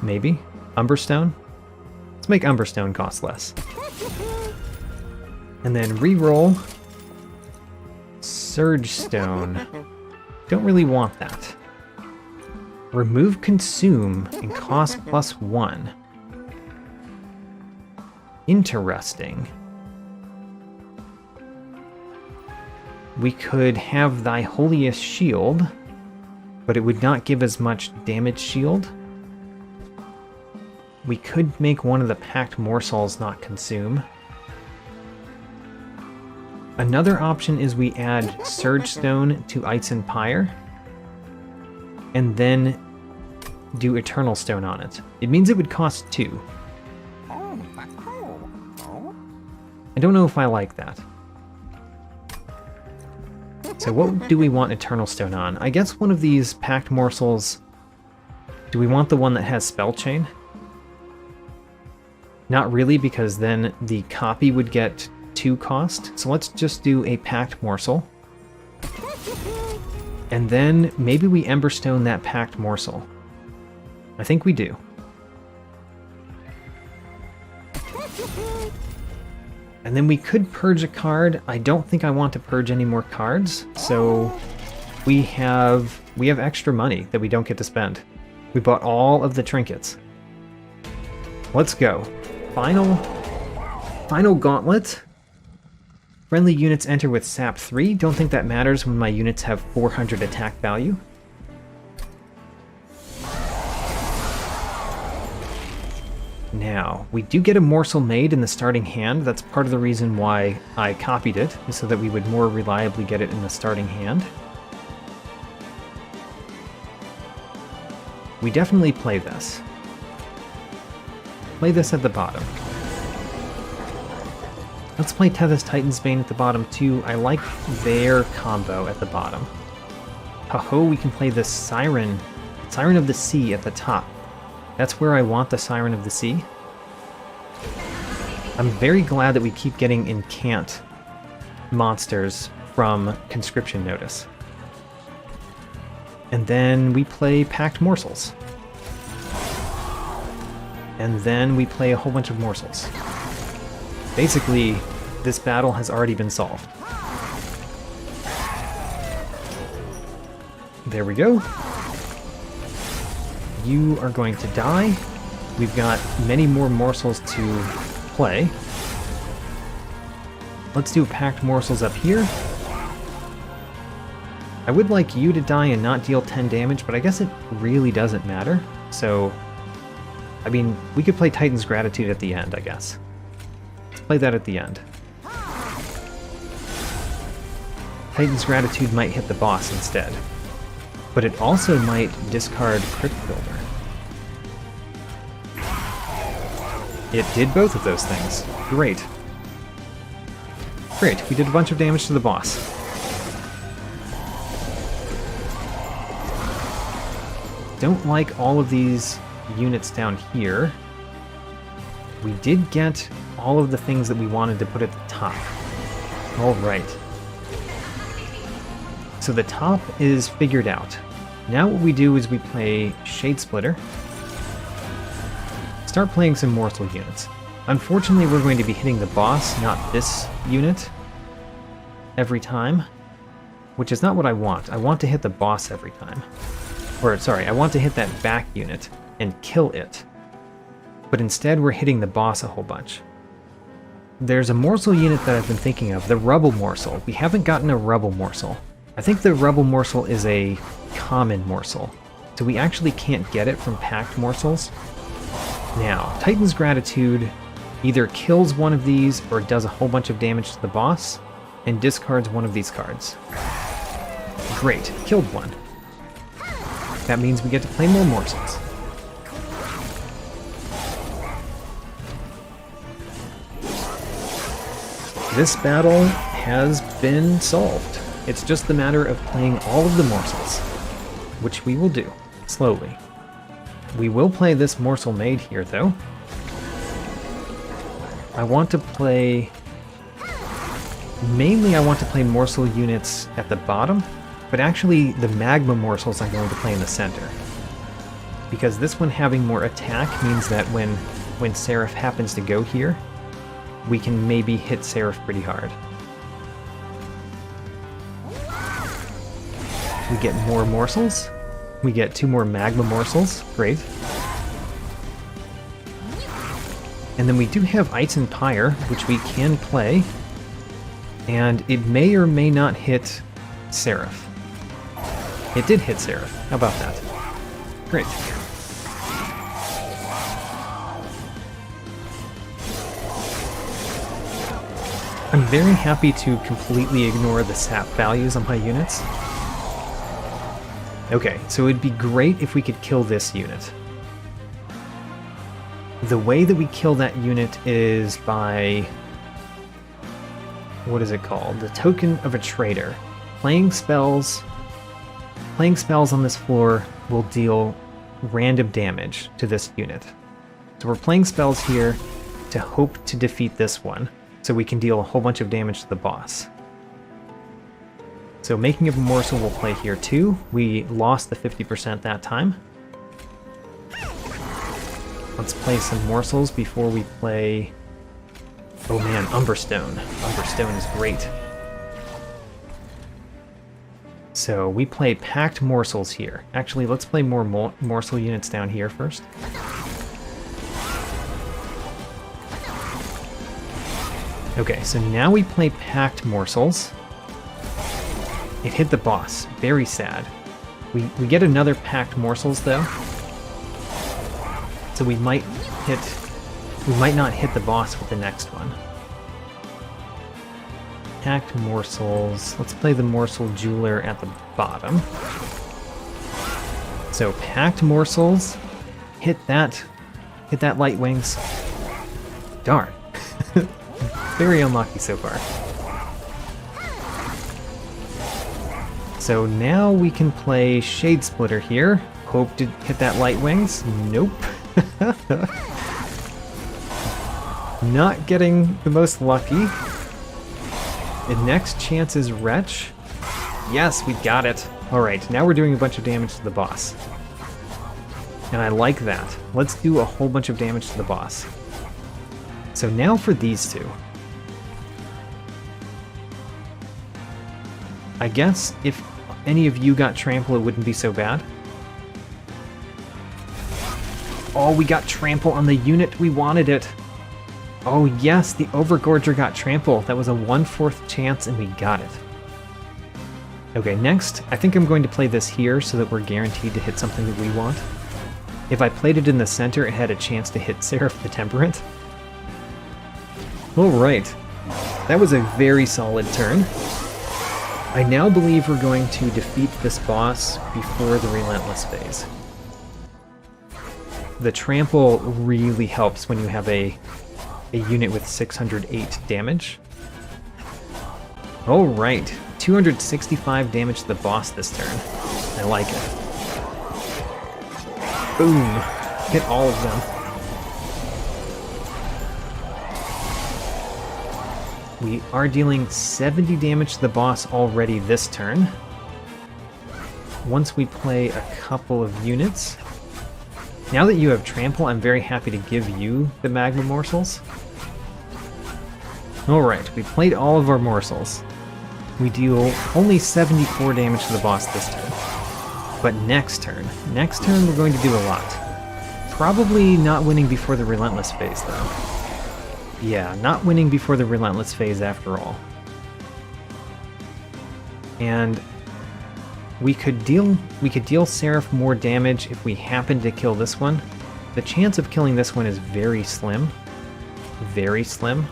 Maybe? Umberstone? Let's make Umberstone cost less. And then reroll Surge Stone. Don't really want that. Remove Consume and cost +1. Interesting. We could have Thy Holiest Shield, but it would not give as much damage shield. We could make one of the Packed Morsels not consume. Another option is we add Surge Stone to Ice and Pyre, and then do Eternal Stone on it. It means it would cost 2. I don't know if I like that. So what do we want Eternal Stone on? I guess one of these Packed Morsels... Do we want the one that has Spell Chain? Not really, because then the copy would get 2 cost. So let's just do a Packed Morsel. And then maybe we Emberstone that Packed Morsel. I think we do. And then we could purge a card. I don't think I want to purge any more cards, so we have extra money that we don't get to spend. We bought all of the trinkets. Let's go. Final gauntlet. Friendly units enter with SAP 3. Don't think that matters when my units have 400 attack value. Now, we do get a morsel made in the starting hand. That's part of the reason why I copied it, is so that we would more reliably get it in the starting hand. We definitely play this. Play this at the bottom. Let's play Tethys Titan's Bane at the bottom too. I like their combo at the bottom. Ho-ho, we can play this Siren of the Sea at the top. That's where I want the Siren of the Sea. I'm very glad that we keep getting incant monsters from Conscription Notice. And then we play Packed Morsels. And then we play a whole bunch of morsels. Basically, this battle has already been solved. There we go. You are going to die. We've got many more morsels to play. Let's do Packed Morsels up here. I would like you to die and not deal 10 damage, but I guess it really doesn't matter. So, I mean, we could play Titan's Gratitude at the end, I guess. Let's play that at the end. Titan's Gratitude might hit the boss instead. But it also might discard Crypt Builder. It did both of those things. Great. Great, we did a bunch of damage to the boss. Don't like all of these units down here. We did get all of the things that we wanted to put at the top. Alright. So the top is figured out. Now what we do is we play Shadesplitter. Start playing some morsel units. Unfortunately, we're going to be hitting the boss, not this unit, every time. Which is not what I want. I want to hit the boss every time. Or, sorry, I want to hit that back unit and kill it. but instead we're hitting the boss a whole bunch. There's a morsel unit that I've been thinking of, the Rubble Morsel. We haven't gotten a Rubble Morsel. I think the Rubble Morsel is a common morsel, so we actually can't get it from packed morsels. Now, Titan's Gratitude either kills one of these or does a whole bunch of damage to the boss and discards one of these cards. Great, killed one. That means we get to play more morsels. This battle has been solved. It's just a matter of playing all of the morsels, which we will do, slowly. We will play this morsel made here, though. I want to play... Mainly I want to play morsel units at the bottom, but actually the magma morsels I'm going to play in the center. Because this one having more attack means that when Seraph happens to go here, we can maybe hit Seraph pretty hard. We get more morsels. We get 2 more magma morsels. Great. And then we do have Item Pyre, which we can play. And it may or may not hit Seraph. It did hit Seraph. How about that? Great. I'm very happy to completely ignore the sap values on my units. Okay, so it'd be great if we could kill this unit. The way that we kill that unit is by... what is it called? The Token of a Traitor. Playing spells on this floor will deal random damage to this unit. So we're playing spells here to hope to defeat this one, so we can deal a whole bunch of damage to the boss. So Making of a Morsel will play here too. We lost the 50% that time. Let's play some morsels before we play... oh man, Umbra Stone. Umbra Stone is great. So we play packed morsels here. Actually, let's play more morsel units down here first. Okay, so now we play packed morsels. It hit the boss. Very sad. We get another packed morsels though. So we might not hit the boss with the next one. Packed morsels. Let's play the morsel jeweler at the bottom. So packed morsels. Hit that light wings. Darn. Very unlucky so far. So now we can play Shade Splitter here. Hope to hit that light wings. Nope. Not getting the most lucky. The next chance is Wretch. Yes, we got it. Alright, now we're doing a bunch of damage to the boss. And I like that. Let's do a whole bunch of damage to the boss. So now for these two. I guess if any of you got Trample, it wouldn't be so bad. Oh, we got Trample on the unit. We wanted it. Oh yes, the Overgorger got Trample. That was a 1/4 chance and we got it. Okay, next, I think I'm going to play this here so that we're guaranteed to hit something that we want. If I played it in the center, it had a chance to hit Seraph the Temperant. Alright, that was a very solid turn. I now believe we're going to defeat this boss before the Relentless phase. The Trample really helps when you have a unit with 608 damage. Alright, 265 damage to the boss this turn. I like it. Boom! Hit all of them. We are dealing 70 damage to the boss already this turn. Once we play a couple of units. Now that you have Trample, I'm very happy to give you the Magma Morsels. Alright, we played all of our morsels. We deal only 74 damage to the boss this turn. But next turn we're going to do a lot. Probably not winning before the Relentless phase, though. Yeah, not winning before the Relentless phase after all. And we could deal Seraph more damage if we happen to kill this one. The chance of killing this one is very slim. Very slim.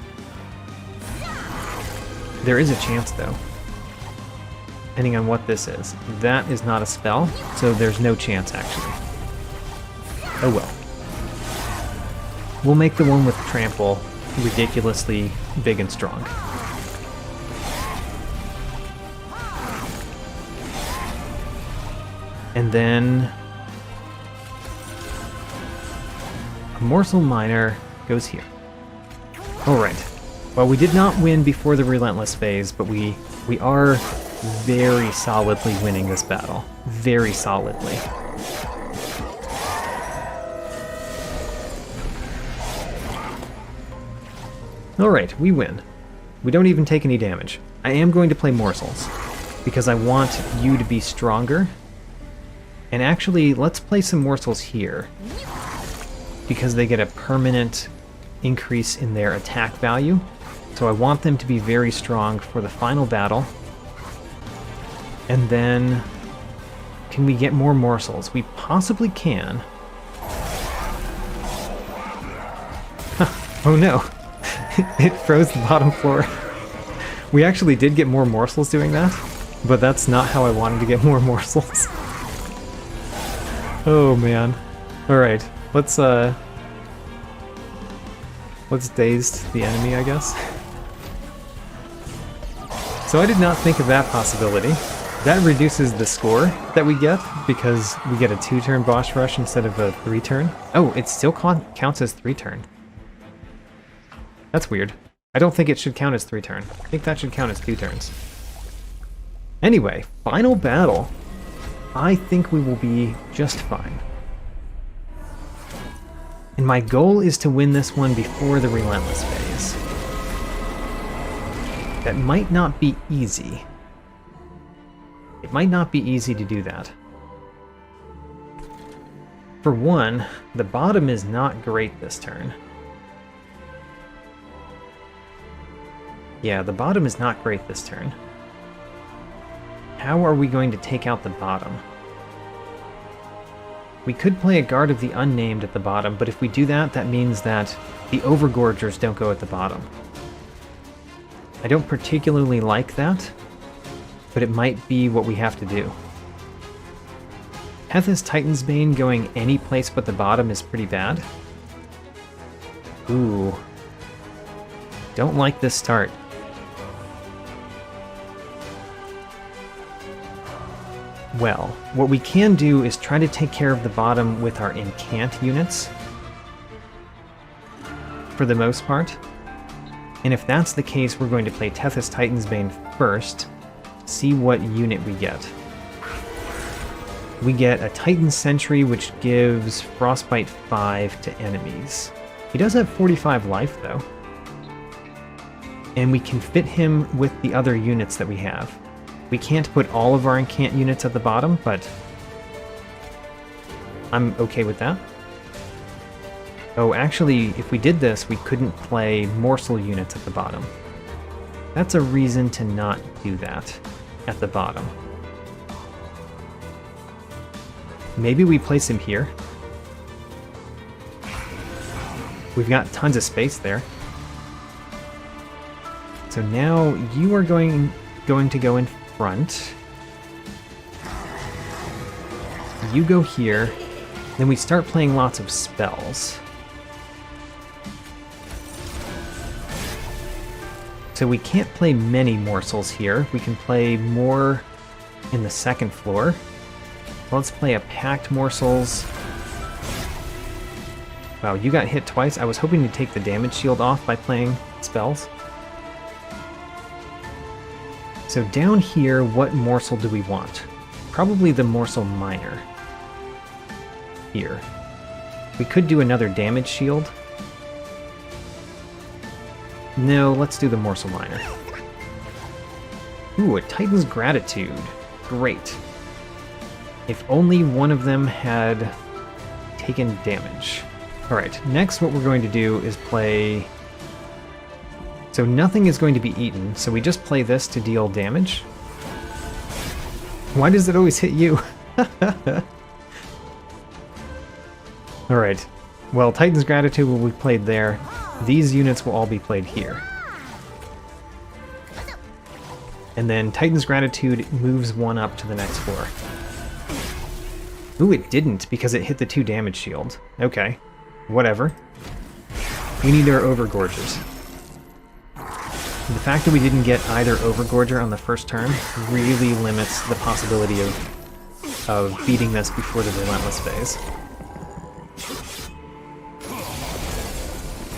There is a chance, though. Depending on what this is. That is not a spell, so there's no chance, actually. Oh well. We'll make the one with Trample ridiculously big and strong. And then a Morsel Minor goes here. Alright. Well, we did not win before the Relentless phase, but we are very solidly winning this battle. Very solidly. Alright, we win. We don't even take any damage. I am going to play Morsels, because I want you to be stronger. And actually, let's play some Morsels here, because they get a permanent increase in their attack value. So I want them to be very strong for the final battle. And then, can we get more Morsels? We possibly can. Oh no! It froze the bottom floor. We actually did get more Morsels doing that, but that's not how I wanted to get more Morsels. Oh man. Alright, let's daze the enemy, I guess. So I did not think of that possibility. That reduces the score that we get, because we get a 2-turn boss rush instead of a 3-turn. Oh, it still counts as 3-turn. That's weird. I don't think it should count as 3-turn. I think that should count as 2 turns. Anyway, final battle. I think we will be just fine. And my goal is to win this one before the Relentless phase. That might not be easy. It might not be easy to do that. For one, the bottom is not great this turn. Yeah, the bottom is not great this turn. How are we going to take out the bottom? We could play a Guard of the Unnamed at the bottom, but if we do that, that means that the Overgorgers don't go at the bottom. I don't particularly like that, but it might be what we have to do. Tethys Titan's Bane going any place but the bottom is pretty bad. Ooh. Don't like this start. Well, what we can do is try to take care of the bottom with our Incant units, for the most part. And if that's the case, we're going to play Tethys Titan's Bane first, see what unit we get. We get a Titan Sentry, which gives Frostbite 5 to enemies. He does have 45 life, though. And we can fit him with the other units that we have. We can't put all of our Incant units at the bottom, but I'm okay with that. Oh, actually, if we did this, we couldn't play Morsel units at the bottom. That's a reason to not do that at the bottom. Maybe we place him here. We've got tons of space there. So now you are going to go in front. You go here. Then we start playing lots of spells. So we can't play many morsels here. We can play more in the second floor. Let's play a Packed Morsels. Wow, you got hit twice. I was hoping to take the damage shield off by playing spells. So down here, what morsel do we want? Probably the Morsel Minor. Here. We could do another damage shield. No, let's do the Morsel Minor. Ooh, a Titan's Gratitude. Great. If only one of them had taken damage. Alright, next what we're going to do is play... So nothing is going to be eaten, so we just play this to deal damage. Why does it always hit you? Alright, well, Titan's Gratitude will be played there. These units will all be played here. And then Titan's Gratitude moves one up to the next floor. Ooh, it didn't, because it hit the 2 damage shield. Okay, whatever. We need our Overgorgers. The fact that we didn't get either Overgorger on the first turn really limits the possibility of beating this before the Relentless phase.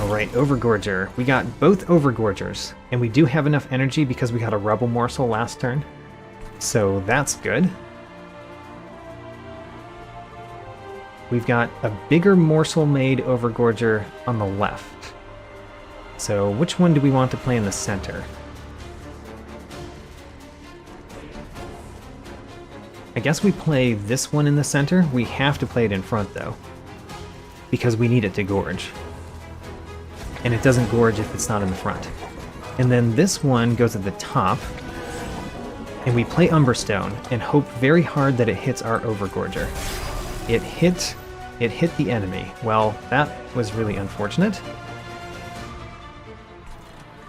Alright, Overgorger. We got both Overgorgers, and we do have enough energy because we got a Rebel Morsel last turn. So that's good. We've got a bigger morsel made Overgorger on the left. So which one do we want to play in the center? I guess we play this one in the center. We have to play it in front though, because we need it to gorge. And it doesn't gorge if it's not in the front. And then this one goes at the top, and we play Umberstone and hope very hard that it hits our Overgorger. It hit the enemy. Well, that was really unfortunate.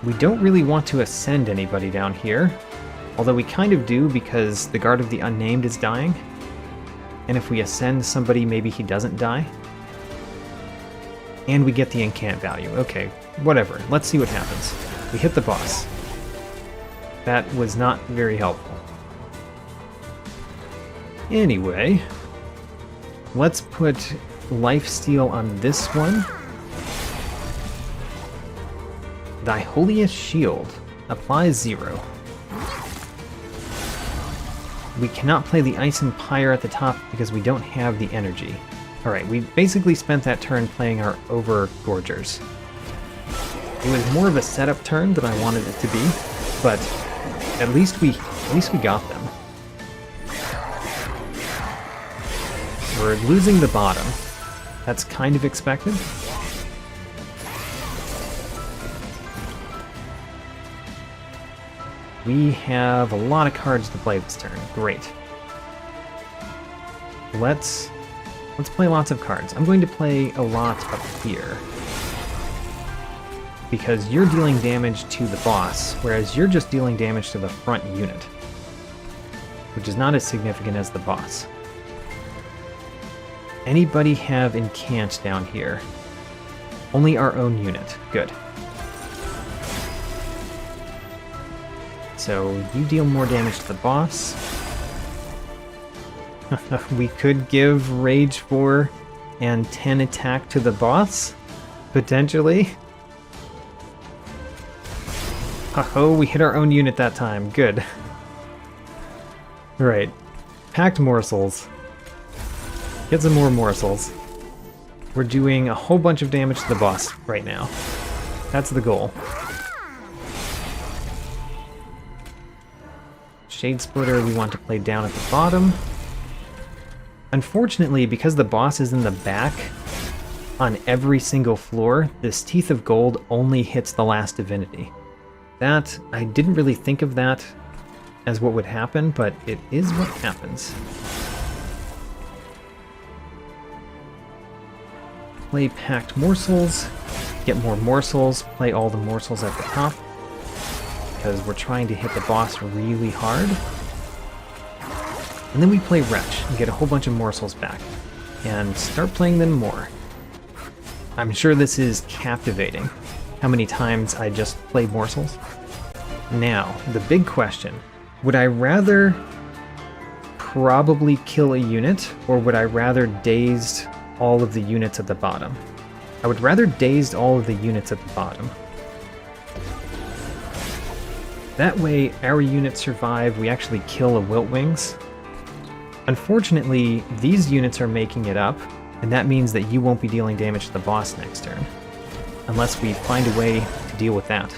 We don't really want to ascend anybody down here, although we kind of do because the Guard of the Unnamed is dying. And if we ascend somebody, maybe he doesn't die. And we get the incant value. Okay, whatever. Let's see what happens. We hit the boss. That was not very helpful. Anyway, let's put lifesteal on this one. Thy Holiest Shield applies 0. We cannot play the Ice and Pyre at the top because we don't have the energy. Alright, we basically spent that turn playing our Overgorgers. It was more of a setup turn than I wanted it to be, but at least we got them. We're losing the bottom. That's kind of expected. We have a lot of cards to play this turn. Great. Let's play lots of cards. I'm going to play a lot up here, because you're dealing damage to the boss, whereas you're just dealing damage to the front unit, which is not as significant as the boss. Anybody have Incant down here? Only our own unit. Good. So you deal more damage to the boss. We could give Rage 4 and 10 attack to the boss, potentially. Oh, we hit our own unit that time. Good. Alright. Packed morsels. Get some more morsels. We're doing a whole bunch of damage to the boss right now. That's the goal. Shade Splitter we want to play down at the bottom. Unfortunately, because the boss is in the back on every single floor, this Teeth of Gold only hits the Last Divinity. That, I didn't really think of that as what would happen, but it is what happens. Play Packed Morsels, get more morsels, play all the morsels at the top, because we're trying to hit the boss really hard. And then we play Wretch and get a whole bunch of morsels back, and start playing them more. I'm sure this is captivating, how many times I just play morsels. Now, the big question, would I rather probably kill a unit, or would I rather dazed all of the units at the bottom? I would rather dazed all of the units at the bottom. That way, our units survive, we actually kill a Wiltwings. Unfortunately, these units are making it up, and that means that you won't be dealing damage to the boss next turn. Unless we find a way to deal with that.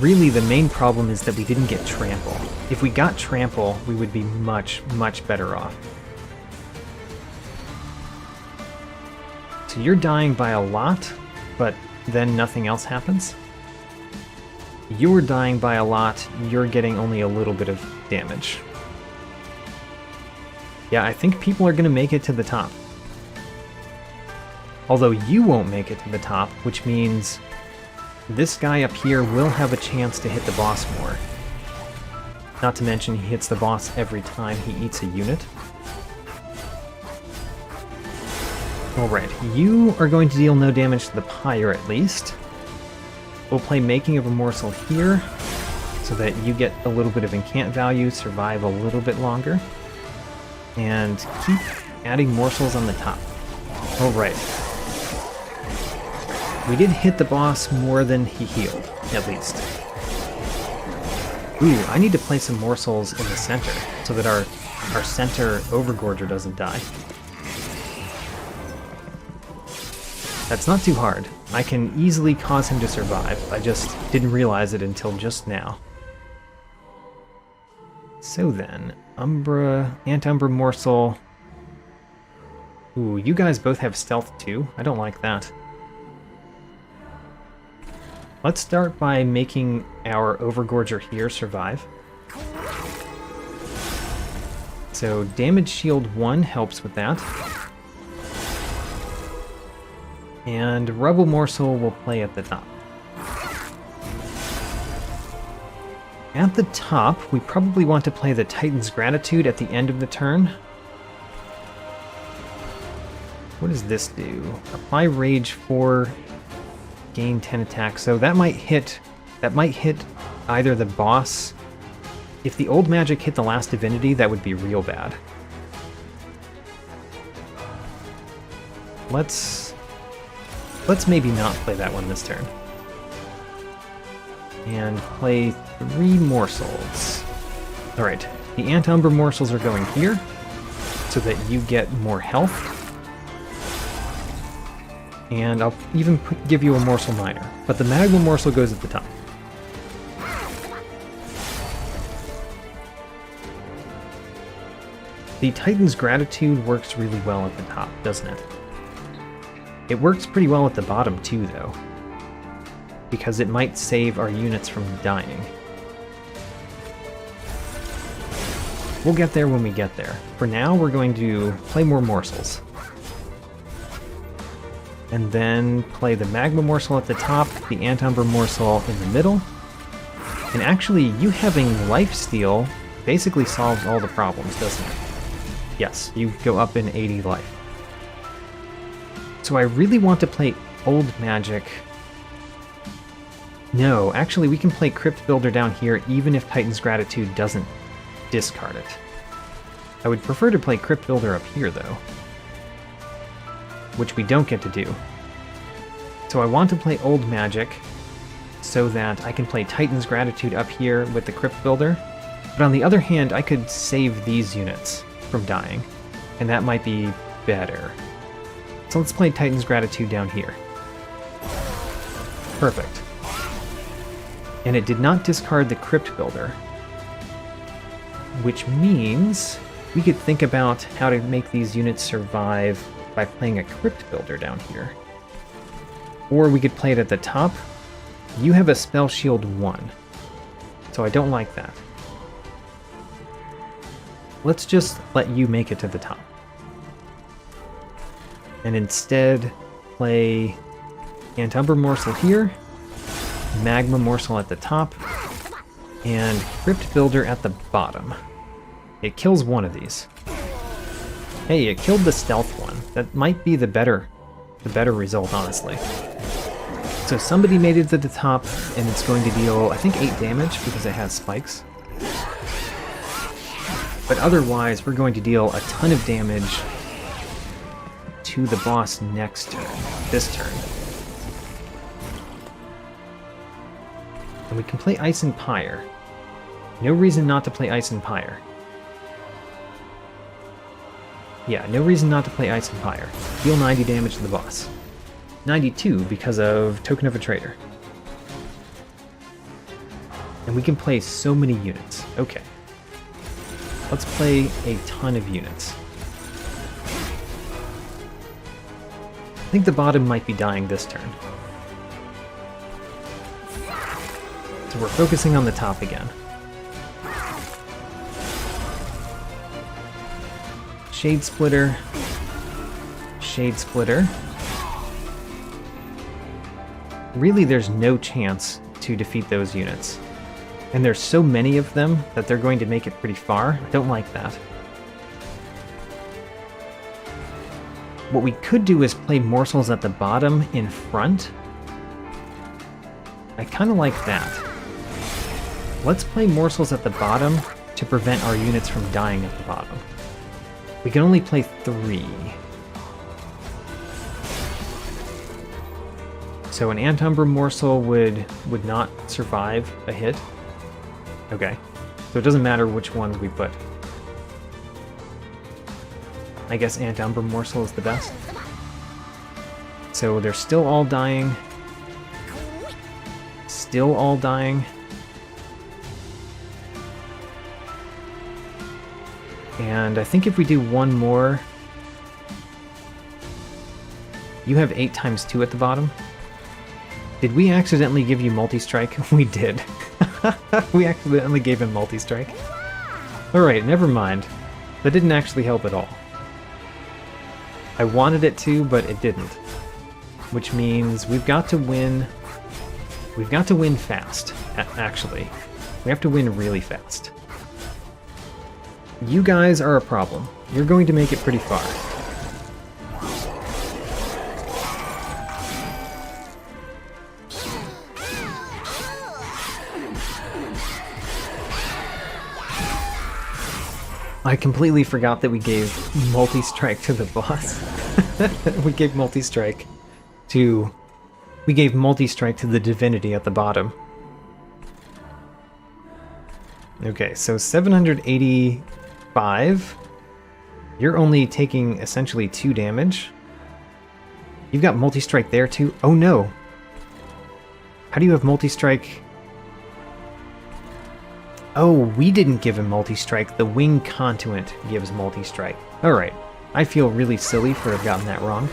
really the main problem is that we didn't get trample. If we got trample, we would be much, much better off. So you're dying by a lot, but then nothing else happens. You're dying by a lot, you're getting only a little bit of damage. Yeah, I think people are going to make it to the top. Although you won't make it to the top, which means this guy up here will have a chance to hit the boss more. Not to mention he hits the boss every time he eats a unit. Alright, you are going to deal no damage to the Pyre at least. We'll play Making of a Morsel here, so that you get a little bit of incant value, survive a little bit longer, and keep adding morsels on the top. Alright. We did hit the boss more than he healed, at least. Ooh, I need to play some morsels in the center, so that our center Overgorger doesn't die. That's not too hard. I can easily cause him to survive. I just didn't realize it until just now. So then, Umbra, Anti-Umbra Morsel. Ooh, you guys both have stealth too. I don't like that. Let's start by making our Overgorger here survive. So damage shield 1 helps with that. And Rebel Morsel will play at the top. At the top, we probably want to play the Titan's Gratitude at the end of the turn. What does this do? Apply Rage 4, gain 10 attacks. So that might hit either the boss. If the old magic hit the Last Divinity, that would be real bad. Let's maybe not play that one this turn. And play 3 morsels. Alright, the Anti-Umbra morsels are going here, so that you get more health. And I'll even give you a morsel minor, but the Magma morsel goes at the top. The Titan's Gratitude works really well at the top, doesn't it? It works pretty well at the bottom too, though, because it might save our units from dying. We'll get there when we get there. For now, we're going to play more morsels. And then play the Magma morsel at the top, the Anti-Umbra morsel in the middle. And actually, you having lifesteal basically solves all the problems, doesn't it? Yes, you go up in 80 life. So I really want to play Old Magic. No, actually we can play Crypt Builder down here even if Titan's Gratitude doesn't discard it. I would prefer to play Crypt Builder up here though, which we don't get to do. So I want to play Old Magic so that I can play Titan's Gratitude up here with the Crypt Builder, but on the other hand I could save these units from dying, and that might be better. So let's play Titan's Gratitude down here. Perfect. And it did not discard the Crypt Builder, which means we could think about how to make these units survive by playing a Crypt Builder down here. Or we could play it at the top. You have a Spell Shield 1, so I don't like that. Let's just let you make it to the top. And instead play Anti-Umbra Morsel here, Magma Morsel at the top, and Crypt Builder at the bottom. It kills one of these. Hey, it killed the stealth one. That might be the better result, honestly. So somebody made it to the top, and it's going to deal, I think, 8 damage because it has spikes. But otherwise, we're going to deal a ton of damage to the boss next turn, this turn. And we can play Ice and Pyre. No reason not to play Ice and Pyre. Yeah, no reason not to play Ice and Pyre. Deal 90 damage to the boss. 92 because of Token of a Traitor. And we can play so many units. Okay. Let's play a ton of units. I think the bottom might be dying this turn. So we're focusing on the top again. Shade Splitter. Shade Splitter. Really, there's no chance to defeat those units. And there's so many of them that they're going to make it pretty far. I don't like that. What we could do is play morsels at the bottom in front. I kind of like that. Let's play morsels at the bottom to prevent our units from dying at the bottom. We can only play 3. So an Umbra morsel would not survive a hit. Okay, so it doesn't matter which ones we put. I guess Umbra morsel is the best. So they're still all dying. Still all dying. And I think if we do one more... You have 8 times 2 at the bottom. Did we accidentally give you multi-strike? We did. We accidentally gave him multi-strike. Alright, never mind. That didn't actually help at all. I wanted it to, but it didn't. Which means we've got to win... We've got to win fast, actually. We have to win really fast. You guys are a problem. You're going to make it pretty far. I completely forgot that we gave multi-strike to the boss. We gave multi-strike to the divinity at the bottom. Okay, so 785. You're only taking essentially 2 damage. You've got multi-strike there too? Oh no! How do you have multi-strike? Oh, we didn't give him multi-strike. The Wing Conduit gives multi-strike. Alright. I feel really silly for have gotten that wrong.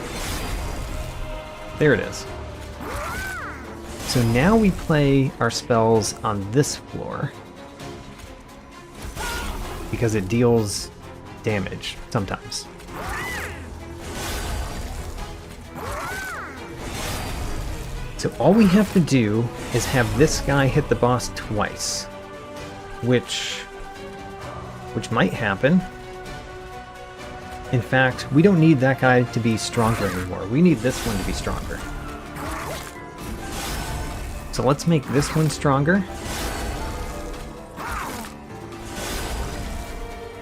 There it is. So now we play our spells on this floor. Because it deals damage, sometimes. So all we have to do is have this guy hit the boss twice. Which might happen. In fact, we don't need that guy to be stronger anymore. We need this one to be stronger. So let's make this one stronger.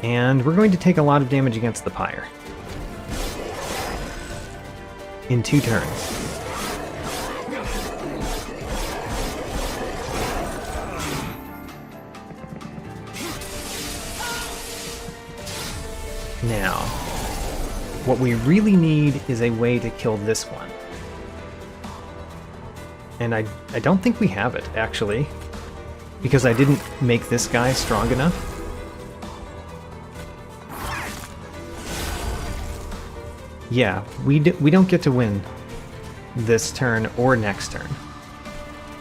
And we're going to take a lot of damage against the Pyre. In 2 turns. Now, what we really need is a way to kill this one. And I don't think we have it, actually. Because I didn't make this guy strong enough. Yeah, we don't get to win this turn or next turn.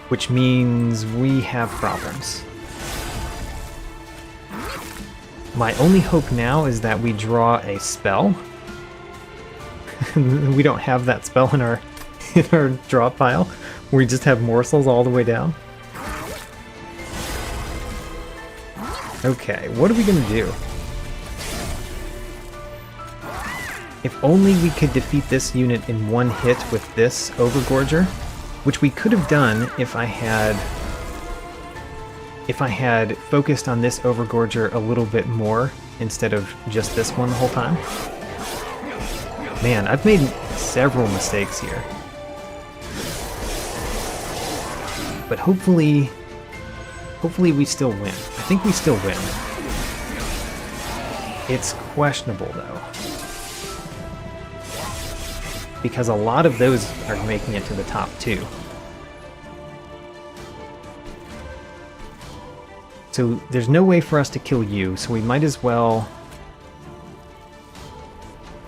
Which means we have problems. My only hope now is that we draw a spell. We don't have that spell in our draw pile. We just have morsels all the way down. Okay, what are we gonna do? If only we could defeat this unit in 1 hit with this Overgorger, which we could have done if I had focused on this Overgorger a little bit more instead of just this one the whole time. Man, I've made several mistakes here. But hopefully we still win. I think we still win. It's questionable though. Because a lot of those are making it to the top 2. So there's no way for us to kill you, so we might as well...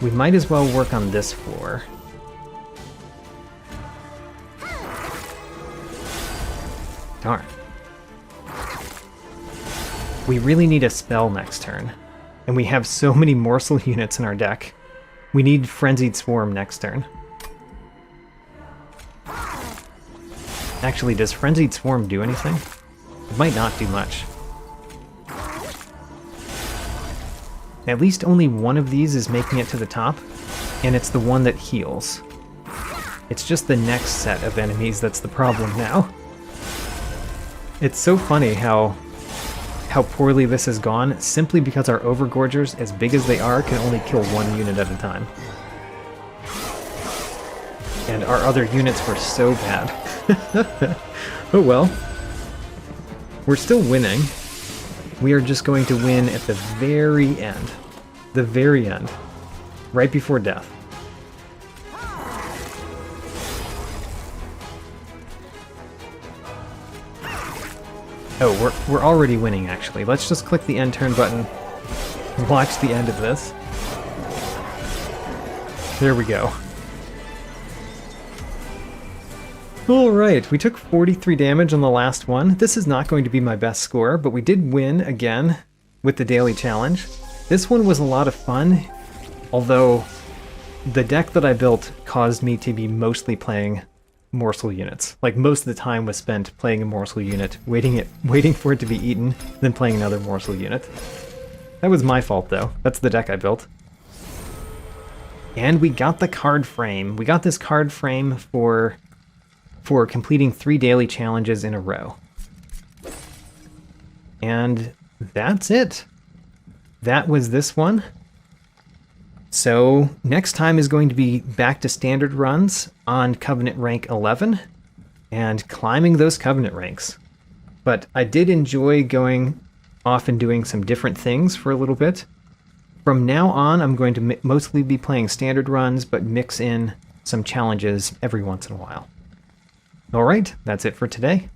work on this floor. Darn. We really need a spell next turn. And we have so many morsel units in our deck. We need Frenzied Swarm next turn. Actually, does Frenzied Swarm do anything? It might not do much. At least only one of these is making it to the top, and it's the one that heals. It's just the next set of enemies that's the problem now. It's so funny how poorly this has gone, simply because our Overgorgers, as big as they are, can only kill one unit at a time. And our other units were so bad. Oh well. We're still winning. We are just going to win at the very end. The very end. Right before death. Oh, we're already winning, actually. Let's just click the end turn button. Watch the end of this. There we go. Alright, we took 43 damage on the last one. This is not going to be my best score, but we did win again with the daily challenge. This one was a lot of fun, although the deck that I built caused me to be mostly playing morsel units. Like, most of the time was spent playing a morsel unit, waiting for it to be eaten, then playing another morsel unit. That was my fault, though. That's the deck I built. And we got the card frame. We got this card frame for completing 3 daily challenges in a row. And that's it. That was this one. So next time is going to be back to standard runs on Covenant rank 11 and climbing those Covenant ranks. But I did enjoy going off and doing some different things for a little bit. From now on, I'm going to mostly be playing standard runs, but mix in some challenges every once in a while. Alright, that's it for today.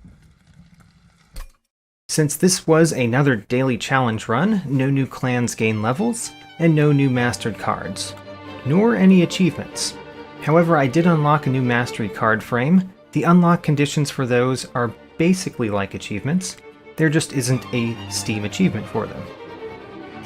Since this was another daily challenge run, no new clans gain levels, and no new mastered cards, nor any achievements. However, I did unlock a new mastery card frame. The unlock conditions for those are basically like achievements, there just isn't a Steam achievement for them.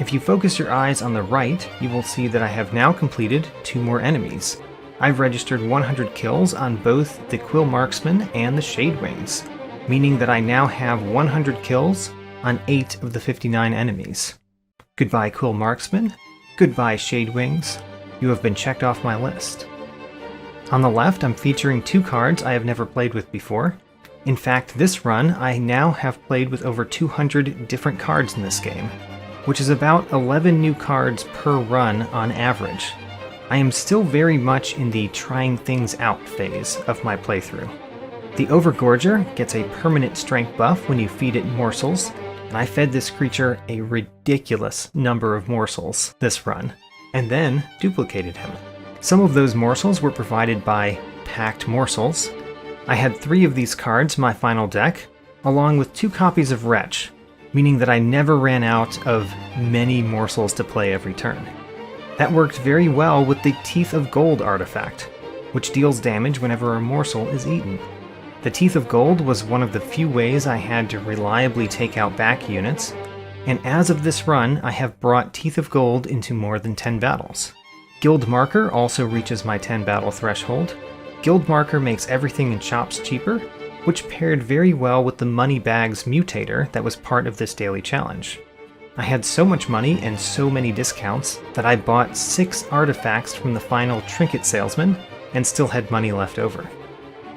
If you focus your eyes on the right, you will see that I have now completed 2 more enemies. I've registered 100 kills on both the Quill Marksman and the Shadewings, meaning that I now have 100 kills on 8 of the 59 enemies. Goodbye Quill Marksman, goodbye Shadewings, you have been checked off my list. On the left, I'm featuring 2 cards I have never played with before. In fact, this run, I now have played with over 200 different cards in this game, which is about 11 new cards per run on average. I am still very much in the trying things out phase of my playthrough. The Overgorger gets a permanent strength buff when you feed it morsels, and I fed this creature a ridiculous number of morsels this run, and then duplicated him. Some of those morsels were provided by packed morsels. I had 3 of these cards in my final deck, along with 2 copies of Wretch, meaning that I never ran out of many morsels to play every turn. That worked very well with the Teeth of Gold artifact, which deals damage whenever a morsel is eaten. The Teeth of Gold was one of the few ways I had to reliably take out back units, and as of this run, I have brought Teeth of Gold into more than 10 battles. Guild Marker also reaches my 10 battle threshold. Guild Marker makes everything in shops cheaper, which paired very well with the Money Bags mutator that was part of this daily challenge. I had so much money and so many discounts that I bought 6 artifacts from the final Trinket Salesman and still had money left over.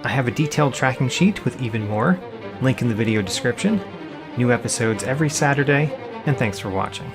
I have a detailed tracking sheet with even more, link in the video description. New episodes every Saturday, and thanks for watching.